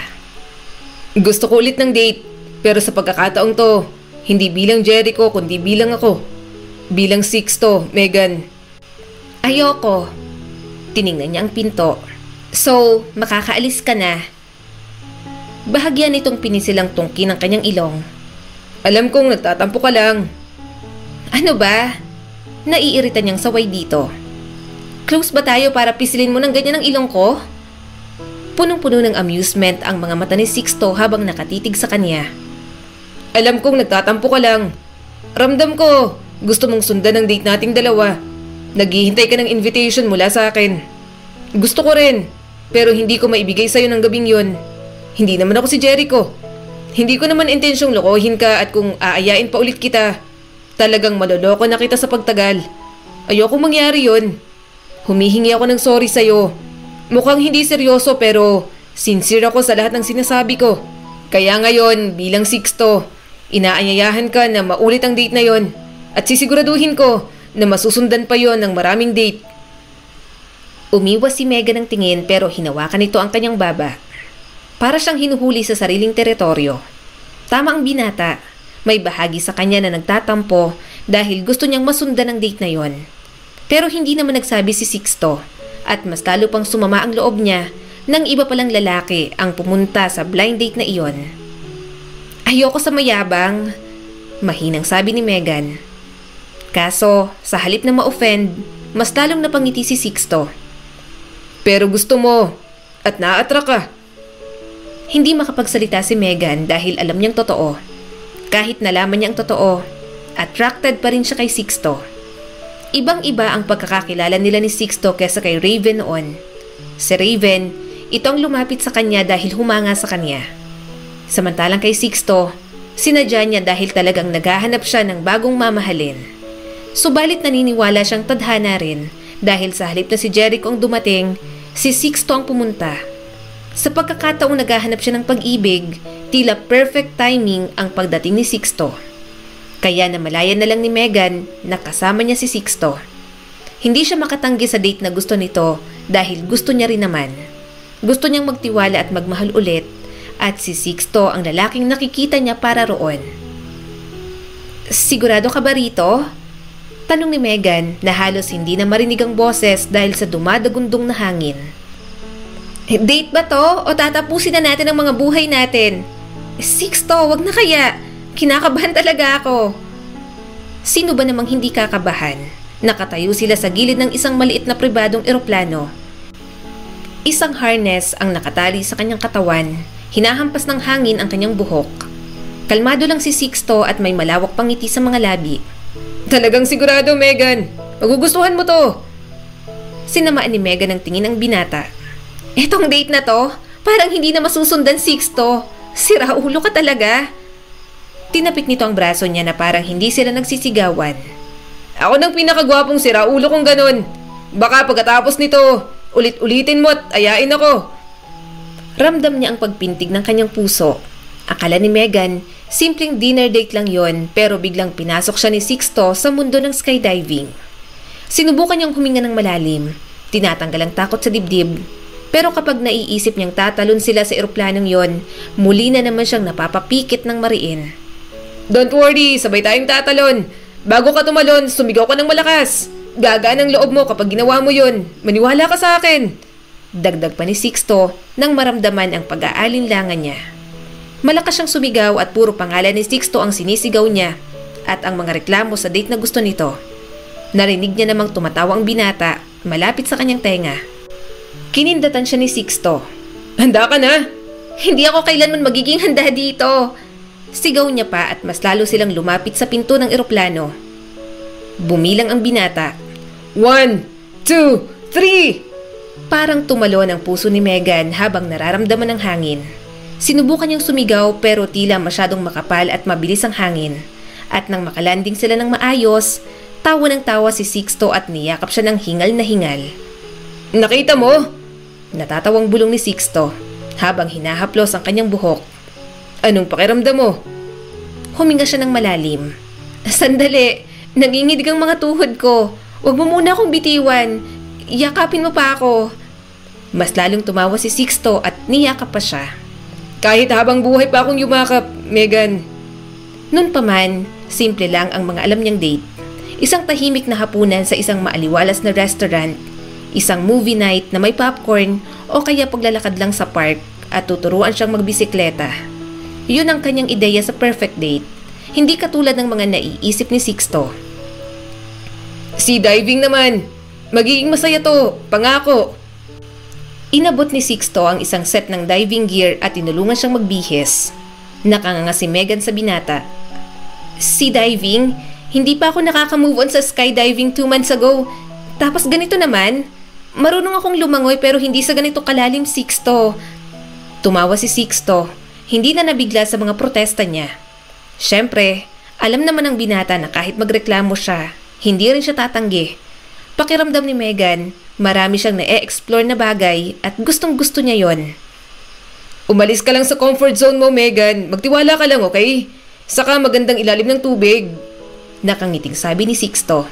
Gusto ko ulit ng date, pero sa pagkakataong to, hindi bilang Jericho kundi bilang ako. Bilang Sixto, Megan. Ayoko. Tiningnan niya ang pinto. So, makakaalis ka na. Bahagyan nitong pinisilang tungki ng kanyang ilong. Alam kong nagtatampo ka lang. Ano ba? Naiirita niyang saway dito. Close ba tayo para pisilin mo ng ganyan ang ilong ko? Punong-puno ng amusement ang mga mata ni Sixto habang nakatitig sa kanya. Alam kong nagtatampo ka lang. Ramdam ko, gusto mong sundan ang date nating dalawa. Naghihintay ka ng invitation mula sa akin. Gusto ko rin, pero hindi ko maibigay sa'yo ng gabing yun. Hindi naman ako si Jericho. Hindi ko naman intensyong lokohin ka at kung aayain pa ulit kita, talagang maloloko na kita sa pagtagal. Ayoko mangyari yun. Humihingi ako ng sorry sa'yo. Mukhang hindi seryoso pero sincere ako sa lahat ng sinasabi ko. Kaya ngayon, bilang Sixto, inaanyayahan ka na maulit ang date na yon at sisiguraduhin ko na masusundan pa yon ng maraming date. Umiwas si Megan ng tingin pero hinawakan nito ang kanyang baba. Para siyang hinuhuli sa sariling teritoryo. Tama ang binata. May bahagi sa kanya na nagtatampo dahil gusto niyang masundan ang date na yon. Pero hindi naman nagsabi si Sixto at mas lalo pang sumama ang loob niya nang iba palang lalaki ang pumunta sa blind date na iyon. Ayoko sa mayabang, mahinang sabi ni Megan. Kaso, sa halip na ma-offend, mas lalong napangiti si Sixto. Pero gusto mo at na-attract ka. Hindi makapagsalita si Megan dahil alam niyang totoo. Kahit nalaman niya ang totoo, attracted pa rin siya kay Sixto. Ibang-iba ang pagkakakilala nila ni Sixto kesa kay Raven noon. Si Raven, ito ang lumapit sa kanya dahil humanga sa kanya. Samantalang kay Sixto, sinadya niya dahil talagang naghahanap siya ng bagong mamahalin. Subalit naniniwala siyang tadhana rin dahil sa halip na si Jericho ang dumating, si Sixto ang pumunta. Sa pagkakataong naghahanap siya ng pag-ibig, tila perfect timing ang pagdating ni Sixto. Kaya namalayan na lang ni Megan na kasama niya si Sixto. Hindi siya makatanggi sa date na gusto nito dahil gusto niya rin naman. Gusto niyang magtiwala at magmahal ulit at si Sixto ang lalaking nakikita niya para roon. Sigurado ka ba rito? Tanong ni Megan na halos hindi na marinig ang boses dahil sa dumadagundong na hangin. Date ba to o tatapusin na natin ang mga buhay natin? Sixto, wag na kaya. Kinakabahan talaga ako. Sino ba namang hindi kakabahan? Nakatayo sila sa gilid ng isang maliit na pribadong eroplano. Isang harness ang nakatali sa kanyang katawan. Hinahampas ng hangin ang kanyang buhok. Kalmado lang si Sixto at may malawak pang ngiti sa mga labi. Talagang sigurado, Megan. Magugustuhan mo to. Sinamaan ni Megan ang tingin ng binata. Etong date na to, parang hindi na masusundan, Sixto. Sira ulo ka talaga. Tinapik nito ang braso niya na parang hindi sila nagsisigawan. Ako nang pinakagwapong sira ulo kong ganun. Baka pagkatapos nito, ulit-ulitin mo at ayain ako. Ramdam niya ang pagpintig ng kanyang puso. Akala ni Megan, simpleng dinner date lang yon pero biglang pinasok siya ni Sixto sa mundo ng skydiving. Sinubukan niyang huminga ng malalim. Tinatanggal ang takot sa dibdib. Pero kapag naiisip niyang tatalon sila sa eroplanong yon, muli na naman siyang napapapikit ng mariin. Don't worry, sabay tayong tatalon. Bago ka tumalon, sumigaw ka ng malakas. Gagaan ang loob mo kapag ginawa mo yon. Maniwala ka sa akin. Dagdag pa ni Sixto nang maramdaman ang pag-aalinlangan niya. Malakas siyang sumigaw at puro pangalan ni Sixto ang sinisigaw niya at ang mga reklamo sa date na gusto nito. Narinig niya namang tumatawa ang binata malapit sa kanyang tenga. Kinindatan siya ni Sixto. Handa ka na? Hindi ako kailanman magiging handa dito. Sigaw niya pa at mas lalo silang lumapit sa pinto ng eroplano. Bumilang ang binata. 1, 2, 3! Parang tumalon ang puso ni Megan habang nararamdaman ng hangin. Sinubukan niyang sumigaw pero tila masyadong makapal at mabilis ang hangin. At nang makalanding sila ng maayos, tawa ng tawa si Sixto at niyakap siya ng hingal na hingal. Nakita mo? Natatawang bulong ni Sixto habang hinahaplos ang kanyang buhok. Anong pakiramdam mo? Huminga siya ng malalim. Sandali, nanginginig ang mga tuhod ko. Huwag mo muna akong bitiwan. Yakapin mo pa ako. Mas lalong tumawa si Sixto at niyakap pa siya. Kahit habang buhay pa akong yumakap, Megan. Noon pa man, simple lang ang mga alam niyang date. Isang tahimik na hapunan sa isang maaliwalas na restaurant. Isang movie night na may popcorn o kaya paglalakad lang sa park at tuturuan siyang magbisikleta. Yun ang kanyang ideya sa perfect date. Hindi katulad ng mga naiisip ni Sixto. Sea diving naman. Magiging masaya to, pangako. Inabot ni Sixto ang isang set ng diving gear at tinulungan siyang magbihis. Nakanganga si Megan sa binata. Sea diving? Hindi pa ako nakaka-move on sa skydiving 2 months ago. Tapos ganito naman? Marunong akong lumangoy pero hindi sa ganito kalalim, Sixto. Tumawa si Sixto. Hindi na nabigla sa mga protesta niya. Siyempre, alam naman ng binata na kahit magreklamo siya, hindi rin siya tatanggi. Pakiramdam ni Megan, marami siyang na-e-explore na bagay at gustong-gusto niya yon. Umalis ka lang sa comfort zone mo, Megan. Magtiwala ka lang, okay? Saka magandang ilalim ng tubig. Nakangiting sabi ni Sixto.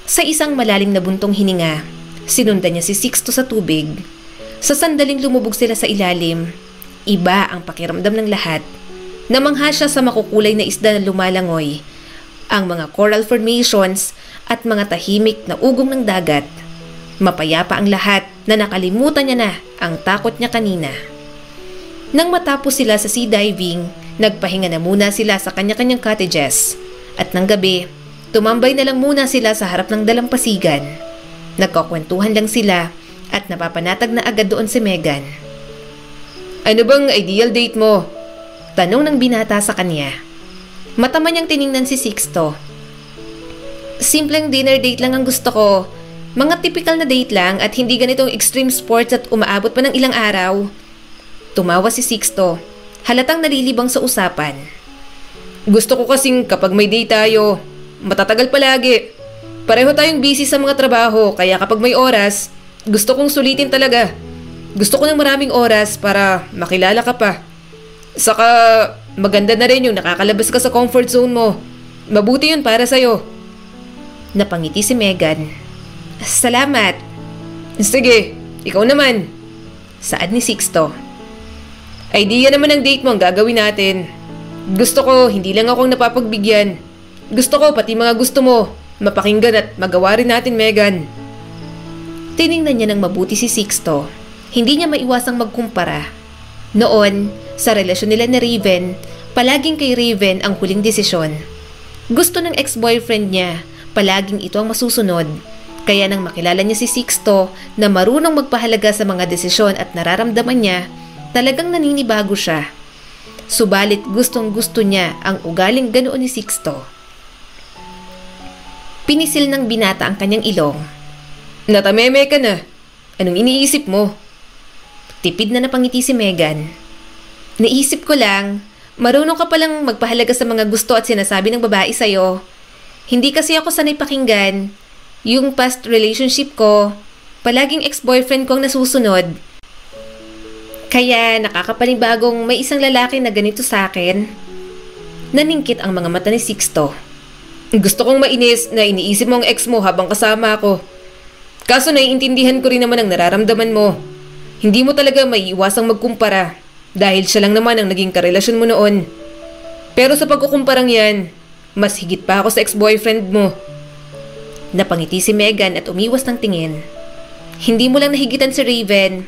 Sa isang malalim na buntong hininga, sinundan niya si Sixto sa tubig. Sa sandaling lumubog sila sa ilalim, iba ang pakiramdam ng lahat. Namangha siya sa makukulay na isda na lumalangoy ang mga coral formations at mga tahimik na ugong ng dagat. Mapayapa ang lahat na nakalimutan niya na ang takot niya kanina. Nang matapos sila sa sea diving, nagpahinga na muna sila sa kanya-kanyang cottages. At ng gabi, tumambay na lang muna sila sa harap ng dalampasigan. Nagkakwentuhan lang sila at napapanatag na agad doon si Megan. Ano bang ideal date mo? Tanong ng binata sa kanya. Mata niyang tiningnan si Sixto. Simpleng dinner date lang ang gusto ko. Mga typical na date lang at hindi ganitong extreme sports at umaabot pa ng ilang araw. Tumawa si Sixto. Halatang nalilibang sa usapan. Gusto ko kasing kapag may date tayo, matatagal palagi. Pareho tayong busy sa mga trabaho kaya kapag may oras, gusto kong sulitin talaga. Gusto ko ng maraming oras para makilala ka pa. Saka maganda na rin yung nakakalabas ka sa comfort zone mo. Mabuti yun para sa'yo. Napangiti si Megan. Salamat. Sige, ikaw naman. Saad ni Sixto. Idea naman ng date mo ang gagawin natin. Gusto ko hindi lang akong napapagbigyan. Gusto ko pati mga gusto mo mapakinggan at magawa rin natin, Megan. Tiningnan niya ng mabuti si Sixto. Hindi niya maiwasang magkumpara. Noon, sa relasyon nila ni Raven, palaging kay Raven ang huling desisyon. Gusto ng ex-boyfriend niya, palaging ito ang masusunod. Kaya nang makilala niya si Sixto na marunong magpahalaga sa mga desisyon at nararamdaman niya, talagang naninibago siya. Subalit gustong-gusto niya ang ugaling ganoon ni Sixto. Pinisil ng binata ang kanyang ilong. Natameme ka na. Anong iniisip mo? Tipid na napangiti si Megan. Naisip ko lang, marunong ka palang magpahalaga sa mga gusto at sinasabi ng babae sa'yo. Hindi kasi ako sanay pakinggan. Yung past relationship ko, palaging ex-boyfriend ko ang nasusunod. Kaya nakakapanibagong may isang lalaki na ganito sa akin. Naningkit ang mga mata ni Sixto. Gusto kong mainis na iniisip mo ang ex mo habang kasama ako. Kaso naiintindihan ko rin naman ang nararamdaman mo. Hindi mo talaga maiiwasang magkumpara dahil siya lang naman ang naging karelasyon mo noon. Pero sa pagkukumparang yan, mas higit pa ako sa ex-boyfriend mo. Napangiti si Megan at umiwas ng tingin. Hindi mo lang nahigitan si Raven.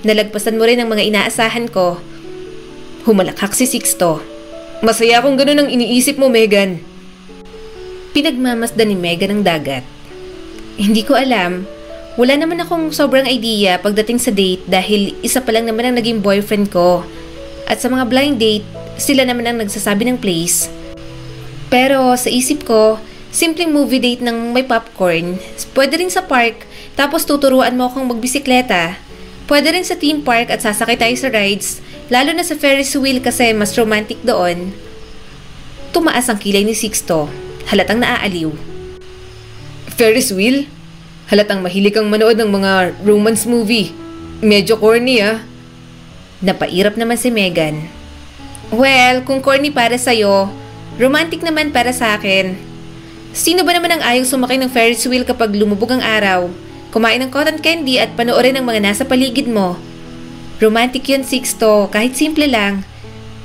Nalagpasan mo rin ang mga inaasahan ko. Humalakhak si Sixto. Masaya akong ganun ang iniisip mo, Megan. Pinagmamasdan ni Megan ang dagat. Hindi ko alam. Wala naman akong sobrang idea pagdating sa date dahil isa pa lang naman ang naging boyfriend ko. At sa mga blind date, sila naman ang nagsasabi ng place. Pero sa isip ko, simpleng movie date ng may popcorn. Pwede rin sa park, tapos tuturuan mo akong magbisikleta. Pwede rin sa theme park at sasakay tayo sa rides, lalo na sa Ferris wheel kasi mas romantic doon. Tumaas ang kilay ni Sixto. Halatang naaaliw. Ferris wheel? Halatang mahilig kang manood ng mga romance movie. Medyo corny ah. Napairap naman si Megan. Well, kung corny para sa'yo, romantic naman para sa akin. Sino ba naman ang ayaw sumakay ng Ferris wheel kapag lumubog ang araw? Kumain ng cotton candy at panoorin ang mga nasa paligid mo. Romantic yun, Sixto, kahit simple lang.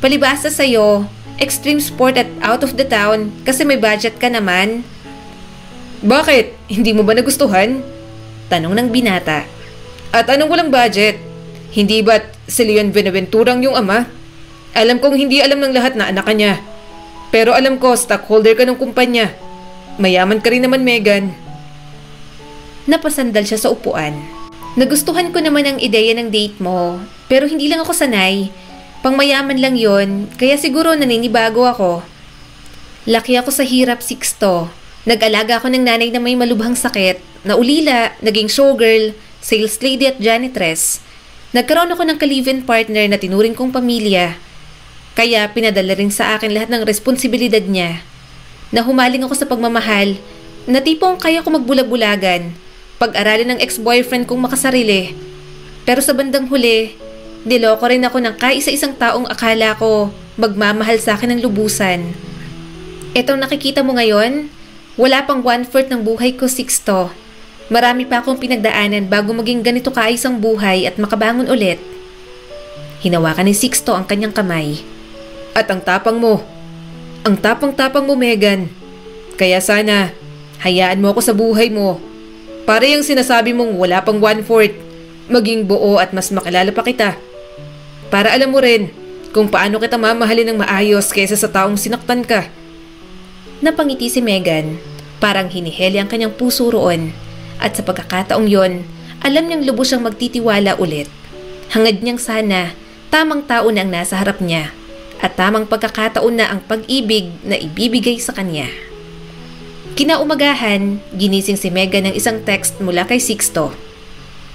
Palibasa sa'yo, extreme sport at out of the town kasi may budget ka naman. Bakit? Hindi mo ba nagustuhan? Tanong ng binata. At anong walang budget? Hindi ba't si Leon Benaventurang yung ama? Alam kong hindi alam ng lahat na anak ka niya. Pero alam ko, stockholder ka ng kumpanya. Mayaman ka rin naman, Megan. Napasandal siya sa upuan. Nagustuhan ko naman ang ideya ng date mo, pero hindi lang ako sanay. Pangmayaman lang yon, kaya siguro naninibago ako. Laki ako sa hirap, Sixto. Nag-alaga ako ng nanay na may malubhang sakit, naulila, naging showgirl, sales lady at janitress. Nagkaroon ako ng ka-live-in partner na tinuring kong pamilya. Kaya pinadala rin sa akin lahat ng responsibilidad niya. Nahumaling ako sa pagmamahal, na tipong kaya ko magbulag-bulagan, pag-aralin ng ex-boyfriend kong makasarili. Pero sa bandang huli, niloko rin ako ng kaisa-isang taong akala ko magmamahal sa akin ng lubusan. Etong nakikita mo ngayon, wala pang 1/4 ng buhay ko, Sixto. Marami pa akong pinagdaanan bago maging ganito kaayos ang buhay at makabangon ulit. Hinawakan ni Sixto ang kanyang kamay. At ang tapang mo. Ang tapang-tapang mo, Megan. Kaya sana, hayaan mo ako sa buhay mo. Para yung sinasabi mong wala pang 1/4, maging buo at mas makilala pa kita. Para alam mo rin kung paano kita mamahalin ng maayos kaysa sa taong sinaktan ka. Napangiti si Megan, parang hiniheli ang kanyang puso roon. At sa pagkakataong yon, alam niyang lubos siyang magtitiwala ulit. Hangad niyang sana, tamang tao na ang nasa harap niya. At tamang pagkakataon na ang pag-ibig na ibibigay sa kanya. Kinaumagahan, ginising si Megan ng isang text mula kay Sixto.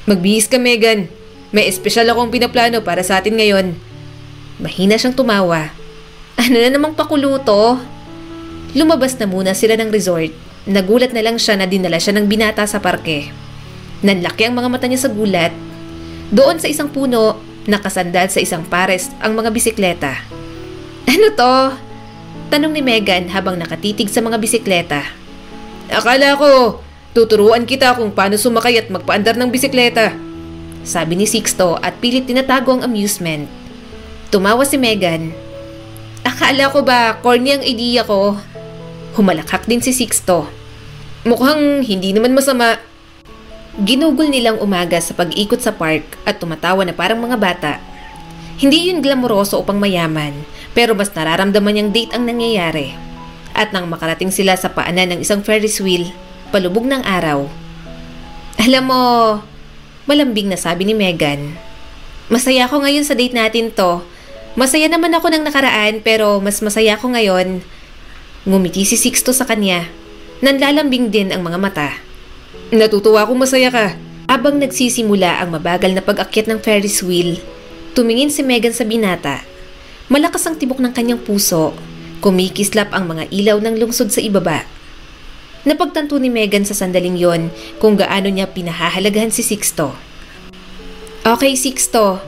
Magbihis ka, Megan. May espesyal akong pinaplano para sa atin ngayon. Mahina siyang tumawa. Ano na namang pakuluto? Lumabas na muna sila ng resort. Nagulat na lang siya na dinala siya ng binata sa parke. Nanlaki ang mga mata niya sa gulat. Doon sa isang puno, nakasandal sa isang pares ang mga bisikleta. Ano to? Tanong ni Megan habang nakatitig sa mga bisikleta. Akala ko, tuturuan kita kung paano sumakay at magpaandar ng bisikleta. Sabi ni Sixto at pilit tinatago ang amusement. Tumawa si Megan. Akala ko ba corny ang idea ko? Humalakhak din si Sixto. Mukhang hindi naman masama. Ginugol nilang umaga sa pag-ikot sa park at tumatawa na parang mga bata. Hindi yun glamoroso upang mayaman, pero mas nararamdaman niyang date ang nangyayari. At nang makarating sila sa paanan ng isang Ferris wheel, palubog ng araw. Alam mo, malambing na sabi ni Megan. Masaya ako ngayon sa date natin to. Masaya naman ako ng nakaraan pero mas masaya ako ngayon. Ngumiti si Sixto sa kanya. Nanlalambing din ang mga mata. Natutuwa akong masaya ka. Habang nagsisimula ang mabagal na pag-akyat ng Ferris wheel, tumingin si Megan sa binata. Malakas ang tibok ng kanyang puso. Kumikislap ang mga ilaw ng lungsod sa ibaba. Napagtanto ni Megan sa sandaling yon kung gaano niya pinahahalagahan si Sixto. Okay, Sixto,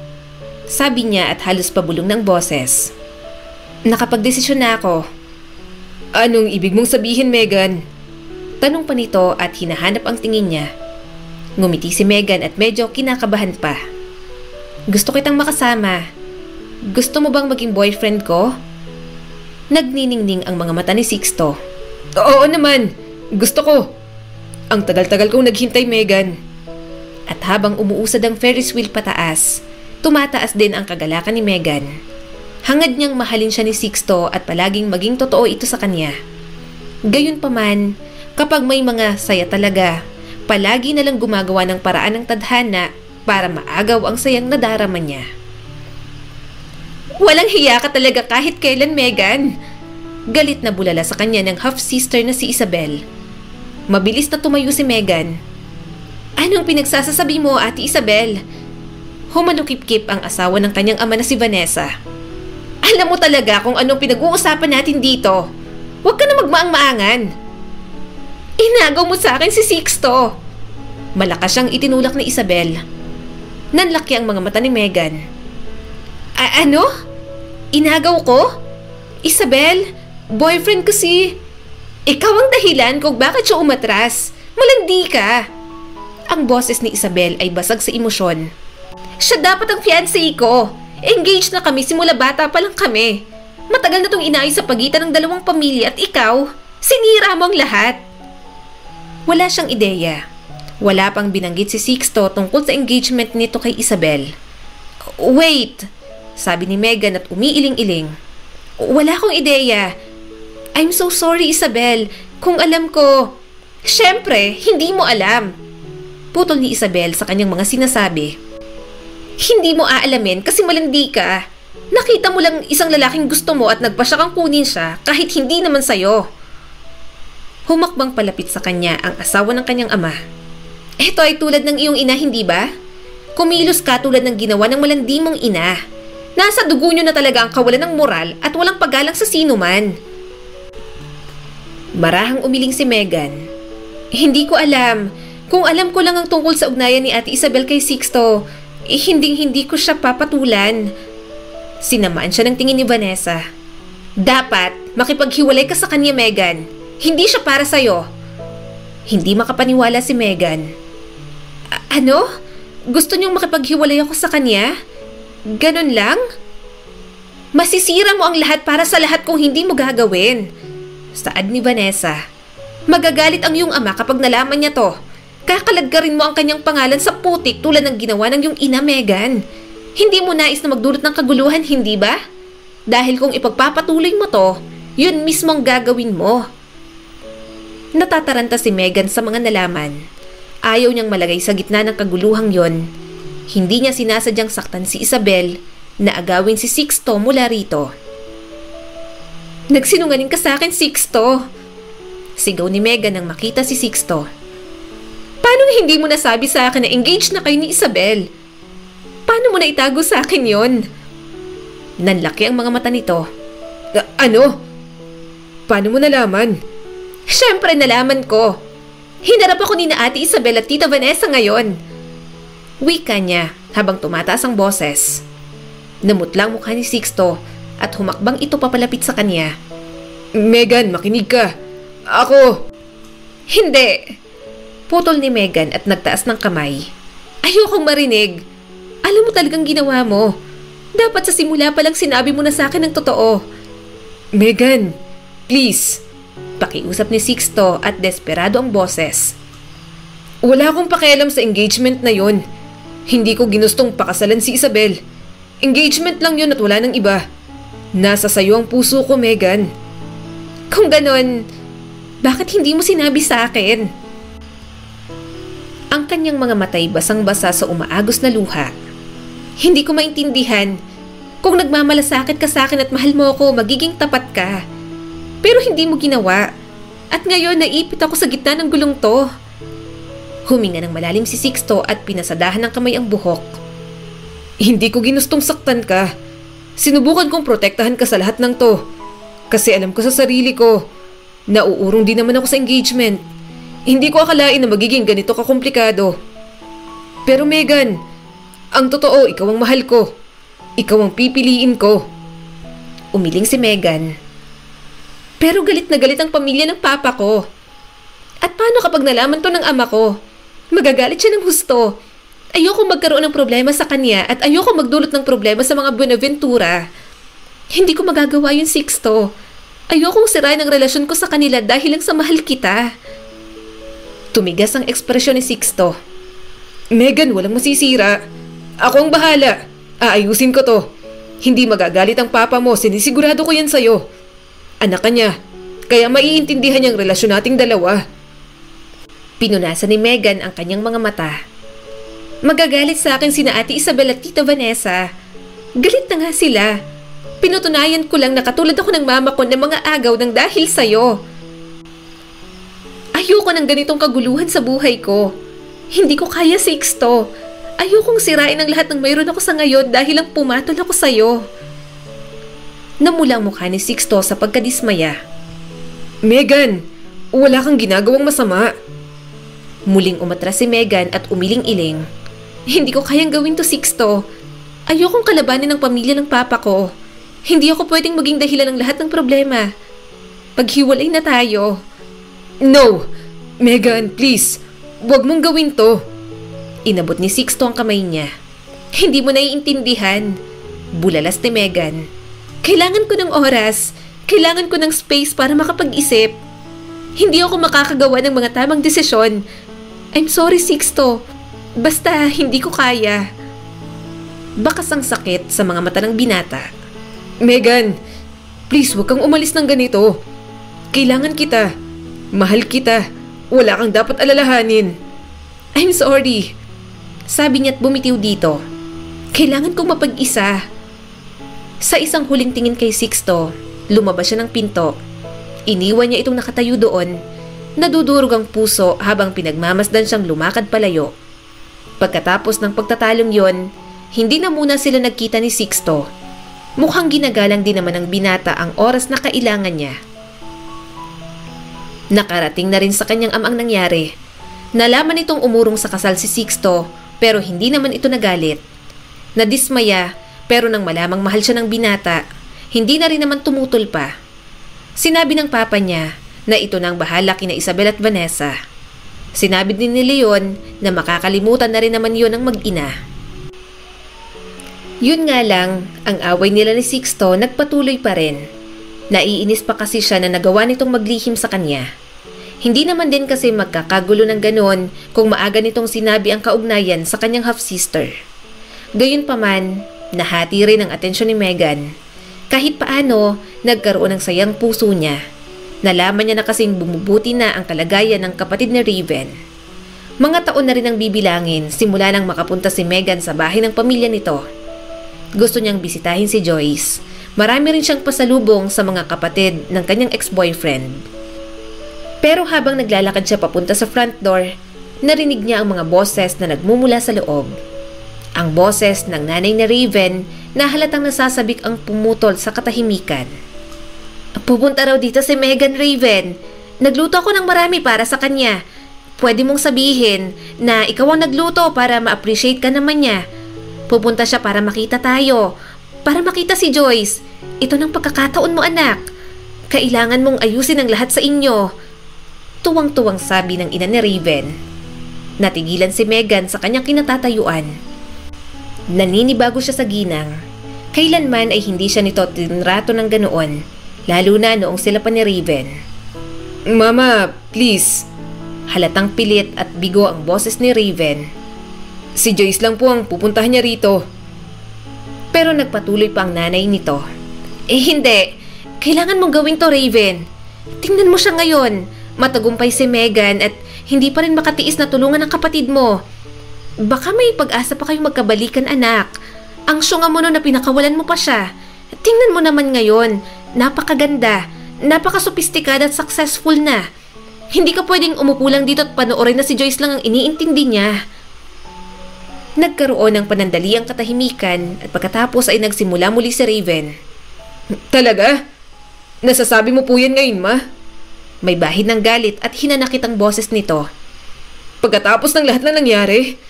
sabi niya at halos pabulong ng boses. Nakapagdesisyon na ako. Anong ibig mong sabihin, Megan? Tanong pa nito at hinahanap ang tingin niya. Ngumiti si Megan at medyo kinakabahan pa. Gusto kitang makasama. Gusto mo bang maging boyfriend ko? Nagniningning ang mga mata ni Sixto. Oo naman, gusto ko. Ang tagal-tagal kong naghintay, Megan. At habang umuusad ang Ferris wheel pataas, tumataas din ang kagalakan ni Megan. Hangad niyang mahalin siya ni Sixto at palaging maging totoo ito sa kanya. Gayunpaman, kapag may mga saya talaga, palagi na lang gumagawa ng paraan ng tadhana para maagaw ang sayang nadarama niya. Walang hiya ka talaga kahit kailan, Megan. Galit na bulala sa kanya ng half-sister na si Isabel. Mabilis na tumayo si Megan. Anong pinagsasasabi mo, Ate Isabel? Humalukip-kip ang asawa ng kanyang ama na si Vanessa. Alam mo talaga kung anong pinag-uusapan natin dito. Huwag ka na magmaang-maangan. Inagaw mo sa akin si Sixto. Malakas siyang itinulak ni Isabel. Nanlaki ang mga mata ni Megan. Ano? Inagaw ko? Isabel, boyfriend ko si... Ikaw ang dahilan kung bakit siya umatras. Malandi ka. Ang boses ni Isabel ay basag sa emosyon. Siya dapat ang fiancé ko. Engaged na kami simula bata pa lang kami. Matagal na tong inayos sa pagitan ng dalawang pamilya at ikaw, sinira mo ang lahat. Wala siyang ideya. Wala pang binanggit si Sixto tungkol sa engagement nito kay Isabel. Wait, sabi ni Megan at umiiling-iling. Wala akong ideya. I'm so sorry, Isabel. Kung alam ko... Siyempre, hindi mo alam. Putol ni Isabel sa kanyang mga sinasabi. Hindi mo aalamin kasi malandi ka. Nakita mo lang isang lalaking gusto mo at nagpasya kang kunin siya kahit hindi naman sa'yo. Humakbang palapit sa kanya ang asawa ng kanyang ama. Ito ay tulad ng iyong ina, hindi ba? Kumilos ka tulad ng ginawa ng malandi mong ina. Nasa dugo nyo na talaga ang kawalan ng moral at walang paggalang sa sino man. Marahang umiling si Megan. Hindi ko alam. Kung alam ko lang ang tungkol sa ugnayan ni Ate Isabel kay Sixto, hindi ko siya papatulan. Sinamaan siya ng tingin ni Vanessa. Dapat makipaghiwalay ka sa kanya, Megan. Hindi siya para sa'yo. Hindi makapaniwala si Megan. Ano? Gusto niyong makipaghiwalay ako sa kanya? Ganon lang? Masisira mo ang lahat para sa lahat kung hindi mo gagawin. Saad ni Vanessa. Magagalit ang iyong ama kapag nalaman niya to. Kakaladkarin mo ang kanyang pangalan sa putik tulad ng ginawa ng iyong ina, Megan. Hindi mo nais na magdulot ng kaguluhan, hindi ba? Dahil kung ipagpapatuloy mo to, yun mismo ang gagawin mo. Natataranta si Megan sa mga nalaman. Ayaw niyang malagay sa gitna ng kaguluhang yon. Hindi niya sinasadyang saktan si Isabel na agawin si Sixto mula rito. Nagsinungaling ka sa akin, Sixto! Sigaw ni Megan nang makita si Sixto. Paano hindi mo nasabi sa akin na engaged na kayo ni Isabel? Paano mo na itago sa akin yon? Nanlaki ang mga mata nito. Ano? Paano mo nalaman? Siyempre nalaman ko. Hinarap ako ni na Ate Isabel at Tita Vanessa ngayon. Wika niya habang tumataas ang boses. Namutlang mukha ni Sixto at humakbang ito papalapit sa kanya. Megan, makinig ka. Ako. Hindi. Putol ni Megan at nagtaas ng kamay. Ayokong marinig. Alam mo talagang ginawa mo. Dapat sa simula pa lang sinabi mo na sa akin ng totoo. Megan, please. Pakiusap ni Sixto at desperado ang boses. Wala akong pakialam sa engagement na yon. Hindi ko ginustong pakasalan si Isabel. Engagement lang yun at wala nang iba. Nasa sayo ang puso ko, Megan. Kung ganon, bakit hindi mo sinabi sa akin? Ang kanyang mga matay basang-basa sa umaagos na luha. Hindi ko maintindihan. Kung nagmamalasakit ka sa akin at mahal mo ako, magiging tapat ka. Pero hindi mo ginawa. At ngayon naipit ako sa gitna ng gulong to. Huminga ng malalim si Sixto at pinasadahan ng kamay ang buhok. Hindi ko ginustong saktan ka. Sinubukan kong protektahan ka sa lahat ng to. Kasi alam ko sa sarili ko, nauurong din naman ako sa engagement. Hindi ko akalain na magiging ganito kakomplikado. Pero Megan, ang totoo, ikaw ang mahal ko. Ikaw ang pipiliin ko. Umiling si Megan. Pero galit na galit ang pamilya ng papa ko. At paano kapag nalaman to ng ama ko? Magagalit siya ng husto. Ayoko magkaroon ng problema sa kanya at ayoko magdulot ng problema sa mga Buenaventura. Hindi ko magagawa yun, Sixto. Ayokong sirain ang relasyon ko sa kanila dahil lang sa mahal kita. Tumigas ang ekspresyon ni Sixto. Megan, walang masisira. Ako ang bahala. Aayusin ko to. Hindi magagalit ang papa mo, sinisigurado ko yan sa'yo. Anak ka niya, kaya maiintindihan niyang relasyon nating dalawa. Pinunasan ni Megan ang kanyang mga mata. Magagalit sa akin sina Ate Isabel at Tita Vanessa. Galit na nga sila. Pinutunayan ko lang na katulad ako ng mama ko ng mga agaw ng dahil sa'yo. Ayoko ng ganitong kaguluhan sa buhay ko. Hindi ko kaya, Sixto. Ayokong sirain ang lahat ng mayroon ako sa ngayon dahil lang pumatol ako sa'yo. Namulang mukha ni Sixto sa pagkadismaya. Megan, wala kang ginagawang masama. Muling umatras si Megan at umiling-iling. Hindi ko kayang gawin to, Sixto. Ayokong kalabanin ng pamilya ng papa ko. Hindi ako pwedeng maging dahilan ng lahat ng problema. Paghiwalay na tayo. No! Megan, please. Huwag mong gawin to. Inabot ni Sixto ang kamay niya. Hindi mo naiintindihan. Bulalas ni Megan. Kailangan ko ng oras. Kailangan ko ng space para makapag-isip. Hindi ako makakagawa ng mga tamang desisyon. I'm sorry, Sixto. Basta, hindi ko kaya. Bakas ang sakit sa mga mata ng binata. Megan, please huwag kang umalis ng ganito. Kailangan kita. Mahal kita. Wala kang dapat alalahanin. I'm sorry. Sabi niya't bumitiw dito. Kailangan kong mapag-isa. Sa isang huling tingin kay Sixto, lumabas siya ng pinto. Iniwan niya itong nakatayo doon. Nadudurog ang puso habang pinagmamasdan siyang lumakad palayo. Pagkatapos ng pagtatalong yon, hindi na muna sila nagkita ni Sixto. Mukhang ginagalang din naman ng binata ang oras na kailangan niya. Nakarating na rin sa kanyang amang nangyari. Nalaman itong umurong sa kasal si Sixto pero hindi naman ito nagalit. Nadismaya pero nang malamang mahal siya ng binata, hindi na rin naman tumutol pa. Sinabi ng papa niya na ito nang bahala kina Isabel at Vanessa. Sinabi din ni Leon na makakalimutan na rin naman yon ng mag-ina. Yun nga lang, ang away nila ni Sixto nagpatuloy pa rin. Naiinis pa kasi siya na nagawa nitong maglihim sa kanya. Hindi naman din kasi magkakagulo ng ganon kung maaga nitong sinabi ang kaugnayan sa kanyang half-sister. Gayunpaman, nahati rin ang atensyon ni Megan. Kahit paano, nagkaroon ng sayang puso niya. Nalaman niya na kasing bumubuti na ang kalagayan ng kapatid ni Raven. Mga taon na rin ang bibilangin simula nang makapunta si Megan sa bahay ng pamilya nito. Gusto niyang bisitahin si Joyce. Marami rin siyang pasalubong sa mga kapatid ng kanyang ex-boyfriend. Pero habang naglalakad siya papunta sa front door, narinig niya ang mga boses na nagmumula sa loob. Ang boses ng nanay ni Raven na halatang nasasabik ang pumutol sa katahimikan. Pupunta raw dito si Megan, Raven. Nagluto ako ng marami para sa kanya. Pwede mong sabihin na ikaw ang nagluto para ma-appreciate ka naman niya. Pupunta siya para makita tayo. Para makita si Joyce. Ito ng pagkakataon mo, anak. Kailangan mong ayusin ang lahat sa inyo. Tuwang-tuwang sabi ng ina ni Raven. Natigilan si Megan sa kanyang kinatatayuan. Naninibago siya sa ginang. Kailanman ay hindi siya nito tinrato ng ganoon, lalo na noong sila pa ni Raven. Mama, please. Halatang pilit at bigo ang boses ni Raven. Si Joyce lang po ang pupuntahan niya rito. Pero nagpatuloy pa ang nanay nito. Hindi. Kailangan mong gawin to, Raven. Tingnan mo siya ngayon. Matagumpay si Megan at hindi pa rin makatiis na tulungan ng kapatid mo. Baka may pag-asa pa kayong magkabalikan, anak. Ang syunga mo na pinakawalan mo pa siya. Tingnan mo naman ngayon. Napakaganda. Napaka-sophisticada at successful na. Hindi ka pwedeng umupo lang dito at panoorin na si Joyce lang ang iniintindi niya. Nagkaroon ng panandali ang katahimikan at pagkatapos ay nagsimula muli si Raven. Talaga? Nasasabi mo po yan ngayon, ma? May bahid ng galit at hinanakit ang boses nito. Pagkatapos ng lahat na nangyari,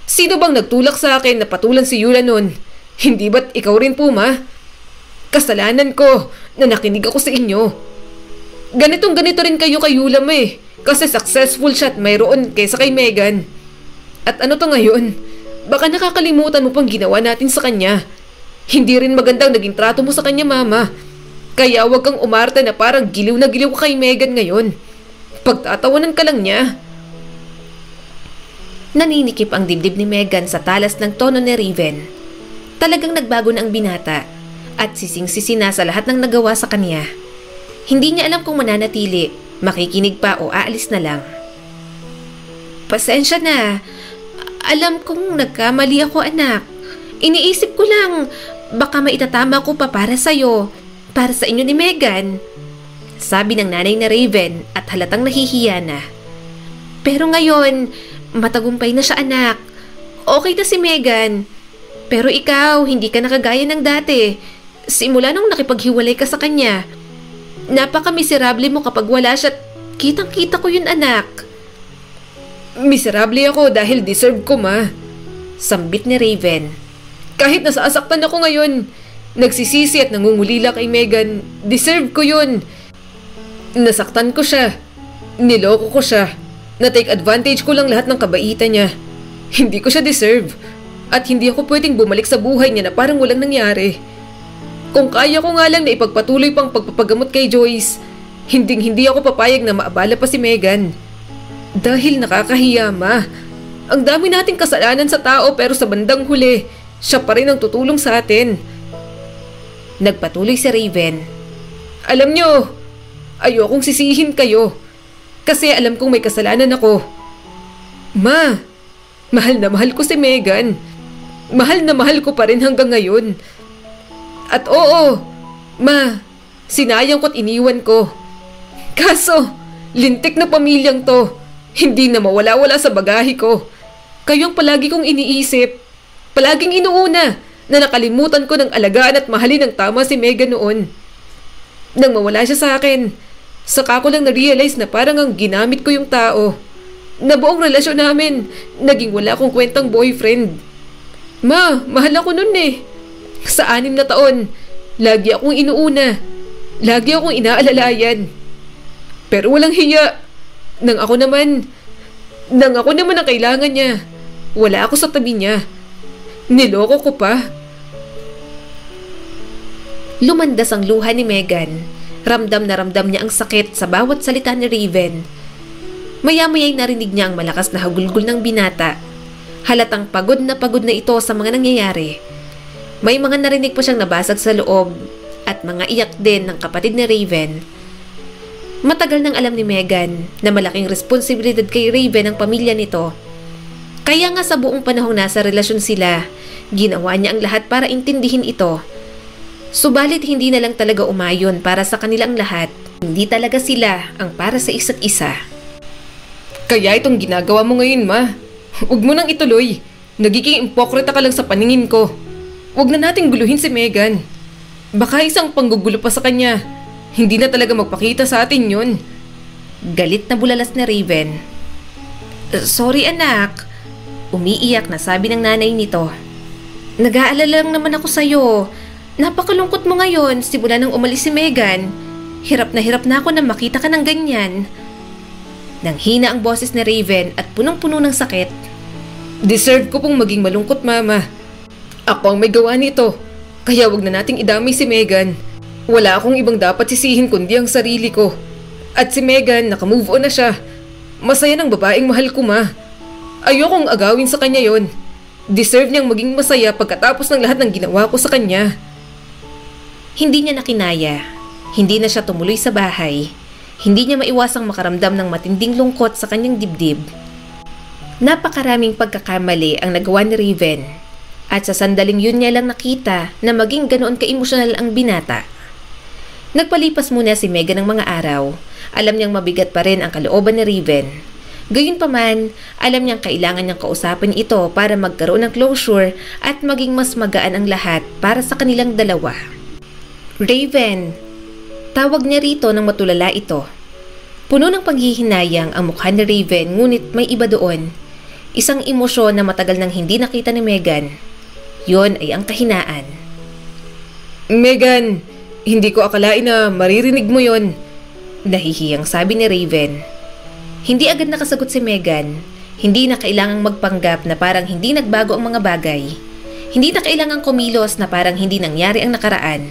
sino bang nagtulak sa akin na patulan si Yula noon? Hindi ba't ikaw rin po, ma? Kasalanan ko na nakinig ako sa inyo. Ganito rin kayo kay Yula, ma eh. Kasi successful siya at mayroon kaysa kay Megan. At ano to ngayon? Baka nakakalimutan mo pang ginawa natin sa kanya. Hindi rin magandang naging trato mo sa kanya, mama. Kaya wag kang umarte na parang giliw na giliw ka kay Megan ngayon. Pagtatawanan ka lang niya. Naninikip ang dibdib ni Megan sa talas ng tono ni Raven. Talagang nagbago na ang binata at sising-sisi na sa lahat ng nagawa sa kanya. Hindi niya alam kung mananatili, makikinig pa o aalis na lang. Pasensya na. Alam kong nagkamali ako, anak. Iniisip ko lang, baka maitatama ko pa para sa'yo, para sa inyo ni Megan. Sabi ng nanay na Raven at halatang nahihiya na. Pero ngayon, matagumpay na siya, anak. Okay na si Megan. Pero ikaw, hindi ka nakagaya ng dati. Simula nung nakipaghiwalay ka sa kanya. Napaka-miserable mo kapag wala siya. Kitang-kita ko yun, anak. Miserable ako dahil deserve ko, ma. Sambit ni Raven. Kahit nasasaktan ako ngayon, nagsisisi at nangungulila kay Megan, deserve ko yun. Nasaktan ko siya. Niloko ko siya. Na-take advantage ko lang lahat ng kabaitan niya. Hindi ko siya deserve. At hindi ako pwedeng bumalik sa buhay niya na parang walang nangyari. Kung kaya ko nga lang na ipagpatuloy pang pagpapagamot kay Joyce, hindi ako papayag na maabala pa si Megan. Dahil nakakahiya, ma. Ang dami nating kasalanan sa tao pero sa bandang huli, siya pa rin ang tutulong sa atin. Nagpatuloy si Raven. Alam nyo, ayokong sisihin kayo. Kasi alam kong may kasalanan ako. Ma, mahal na mahal ko si Megan. Mahal na mahal ko pa rin hanggang ngayon. At oo, ma, sinayang ko't iniwan ko. Kaso, lintik na pamilyang to. Hindi na mawala-wala sa bagahe ko. Kayong palagi kong iniisip. Palaging inuuna na nakalimutan ko ng alagaan at mahalin ng tama si Megan noon. Nang mawala siya sa akin, saka ko lang na-realize na parang ang ginamit ko yung tao. Na buong relasyon namin, naging wala akong kwentang boyfriend. Ma, mahal ako nun eh. Sa 6 na taon, lagi akong inuuna. Lagi akong inaalalayan. Pero walang hiya. Nang ako naman ang kailangan niya, wala ako sa tabi niya. Niloko ko pa. Lumandas ang luha ni Megan. Ramdam na ramdam niya ang sakit sa bawat salita ni Raven. Maya-maya'y narinig niya ang malakas na hagulgol ng binata. Halatang pagod na ito sa mga nangyayari. May mga narinig pa siyang nabasag sa loob at mga iyak din ng kapatid ni Raven. Matagal nang alam ni Megan na malaking responsibilidad kay Raven ang pamilya nito. Kaya nga sa buong panahong nasa relasyon sila, ginawa niya ang lahat para intindihin ito. Subalit hindi na lang talaga umayon para sa kanilang lahat. Hindi talaga sila ang para sa isa't isa. Kaya itong ginagawa mo ngayon, ma. Huwag mo nang ituloy. Nagiging impokrita ka lang sa paningin ko. Huwag na nating guluhin si Megan. Baka isang panggugulo pa sa kanya. Hindi na talaga magpakita sa atin yun. Galit na bulalas ni Raven. Sorry anak. Umiiyak na sabi ng nanay nito. Nag-aalala lang naman ako sa'yo. Napakalungkot mo ngayon simula nang umalis si Megan. Hirap na ako na makita ka ng ganyan. Nang hina ang boses ni Raven at punong-puno ng sakit. Deserve ko pong maging malungkot, mama. Ako ang may gawa nito. Kaya wag na nating idamay si Megan. Wala akong ibang dapat sisihin kundi ang sarili ko. At si Megan, naka-move on na siya. Masaya ng babaeng mahal ko, ma. Ayokong agawin sa kanya yon. Deserve niyang maging masaya pagkatapos ng lahat ng ginawa ko sa kanya. Hindi niya nakinaya. Hindi na siya tumuloy sa bahay. Hindi niya maiwasang makaramdam ng matinding lungkot sa kanyang dibdib. Napakaraming pagkakamali ang nagawa ni Raven. At sa sandaling yun niya lang nakita na maging ganoon ka-emosyonal ang binata. Nagpalipas muna si Megan ng mga araw. Alam niyang mabigat pa rin ang kalooban ni Raven. Gayunpaman, alam niyang kailangan niyang kausapin ito para magkaroon ng closure at maging mas magaan ang lahat para sa kanilang dalawa. Raven, tawag niya rito nang matulala ito. Puno ng paghihinayang ang mukha ni Raven ngunit may iba doon. Isang emosyon na matagal nang hindi nakita ni Megan. Yon ay ang kahinaan. Megan, hindi ko akalain na maririnig mo yon. Nahihiyang sabi ni Raven. Hindi agad nakasagot si Megan. Hindi na kailangang magpanggap na parang hindi nagbago ang mga bagay. Hindi na kailangang kumilos na parang hindi nangyari ang nakaraan.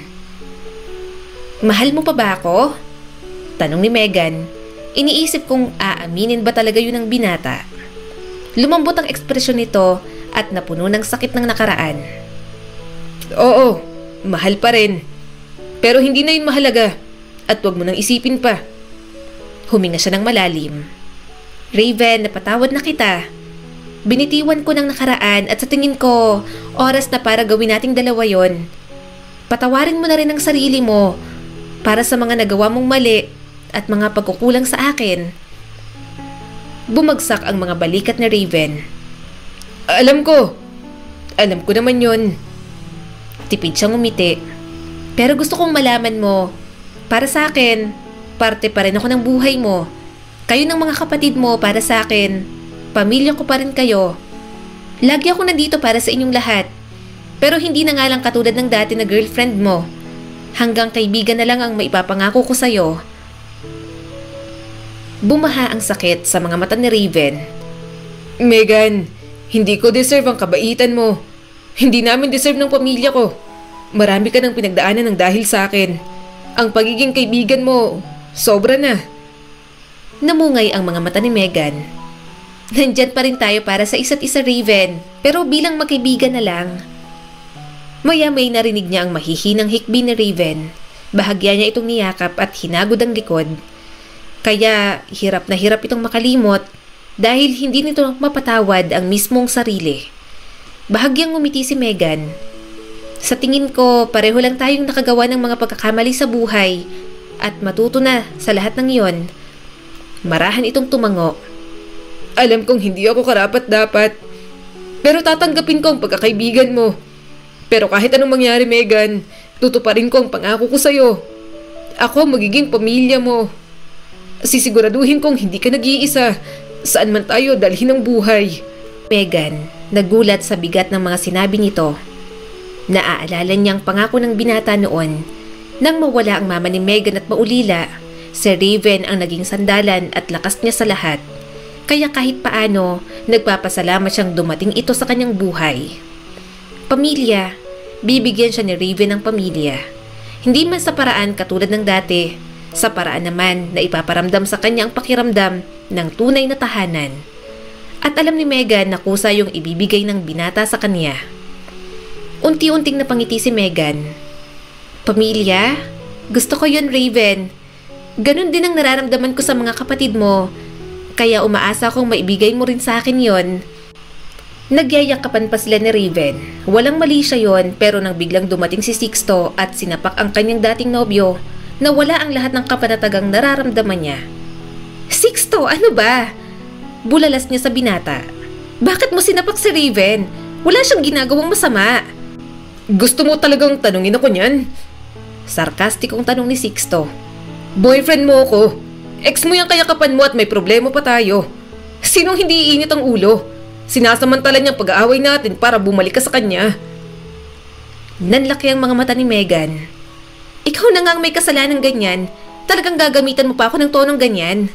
Mahal mo pa ba ako? Tanong ni Megan. Iniisip kong aaminin ba talaga yun ang binata. Lumambot ang ekspresyon nito at napuno ng sakit ng nakaraan. Oo, mahal pa rin. Pero hindi na yun mahalaga. At huwag mo nang isipin pa. Huminga siya ng malalim. Raven, napatawad na kita. Binitiwan ko ng nakaraan at sa tingin ko, oras na para gawin nating dalawa yon. Patawarin mo na rin ang sarili mo para sa mga nagawa mong mali at mga pagkukulang sa akin. Bumagsak ang mga balikat ni Raven. Alam ko naman yon. Tipid siyang umiti. Pero gusto kong malaman mo, para sa akin, parte pa rin ako ng buhay mo. Kayo ng mga kapatid mo para sa akin. Pamilya ko pa rin kayo. Lagi ako nandito para sa inyong lahat. Pero hindi na nga lang katulad ng dati na girlfriend mo. Hanggang kaibigan na lang ang maipapangako ko sa'yo. Bumaha ang sakit sa mga mata ni Raven. Megan, hindi ko deserve ang kabaitan mo. Hindi namin deserve ng pamilya ko. Marami ka ng pinagdaanan ng dahil sa akin. Ang pagiging kaibigan mo, sobra na. Namungay ang mga mata ni Megan. Nandyan pa rin tayo para sa isa't isa, Raven. Pero bilang magkaibigan na lang. Maya-may narinig niya ang mahihinang hikbi ni Raven. Bahagya niya itong niyakap at hinagod ang likod. Kaya hirap na hirap itong makalimot dahil hindi nito mapatawad ang mismong sarili. Bahagyang ngumiti si Megan. Sa tingin ko, pareho lang tayong nakagawa ng mga pagkakamali sa buhay at matuto na sa lahat ng iyon. Marahan itong tumango. Alam kong hindi ako karapat-dapat. Pero tatanggapin ko ang pagkakaibigan mo. Pero kahit anong mangyari, Megan, tutuparin ko ang pangako ko sa'yo. Ako magiging pamilya mo. Sisiguraduhin kong hindi ka nag-iisa. Saan man tayo dalhin ang buhay. Megan, nagulat sa bigat ng mga sinabi nito. Naaalala niyang pangako ng binata noon. Nang mawala ang mama ni Megan at maulila, si Raven ang naging sandalan at lakas niya sa lahat. Kaya kahit paano, nagpapasalamat siyang dumating ito sa kanyang buhay. Pamilya, bibigyan siya ni Raven ng pamilya. Hindi man sa paraan katulad ng dati, sa paraan naman na ipaparamdam sa kanya ang pakiramdam ng tunay na tahanan. At alam ni Megan na kusa yung ibibigay ng binata sa kanya. Unti-unting napangiti si Megan. Pamilya? Gusto ko yun, Raven. Ganon din ang nararamdaman ko sa mga kapatid mo. Kaya umaasa akong maibigay mo rin sa akin yon. Nagyayakapan pa sila ni Raven. Walang mali siya yon, pero nang biglang dumating si Sixto at sinapak ang kanyang dating nobyo, nawala ang lahat ng kapanatagang nararamdaman niya. Sixto, ano ba? Bulalas niya sa binata. Bakit mo sinapak si Raven? Wala siyang ginagawang masama. Gusto mo talagang tanungin ako niyan? Sarkastikong tanong ni Sixto. Boyfriend mo ako. Ex mo yung kayakapan mo at may problema pa tayo. Sinong hindi iinit ang ulo? Sinasamantala niyang pag-aaway natin para bumalik ka sa kanya. Nanlaki ang mga mata ni Megan. Ikaw na nga ang may kasalanan ganyan. Talagang gagamitan mo pa ako ng tonong ganyan.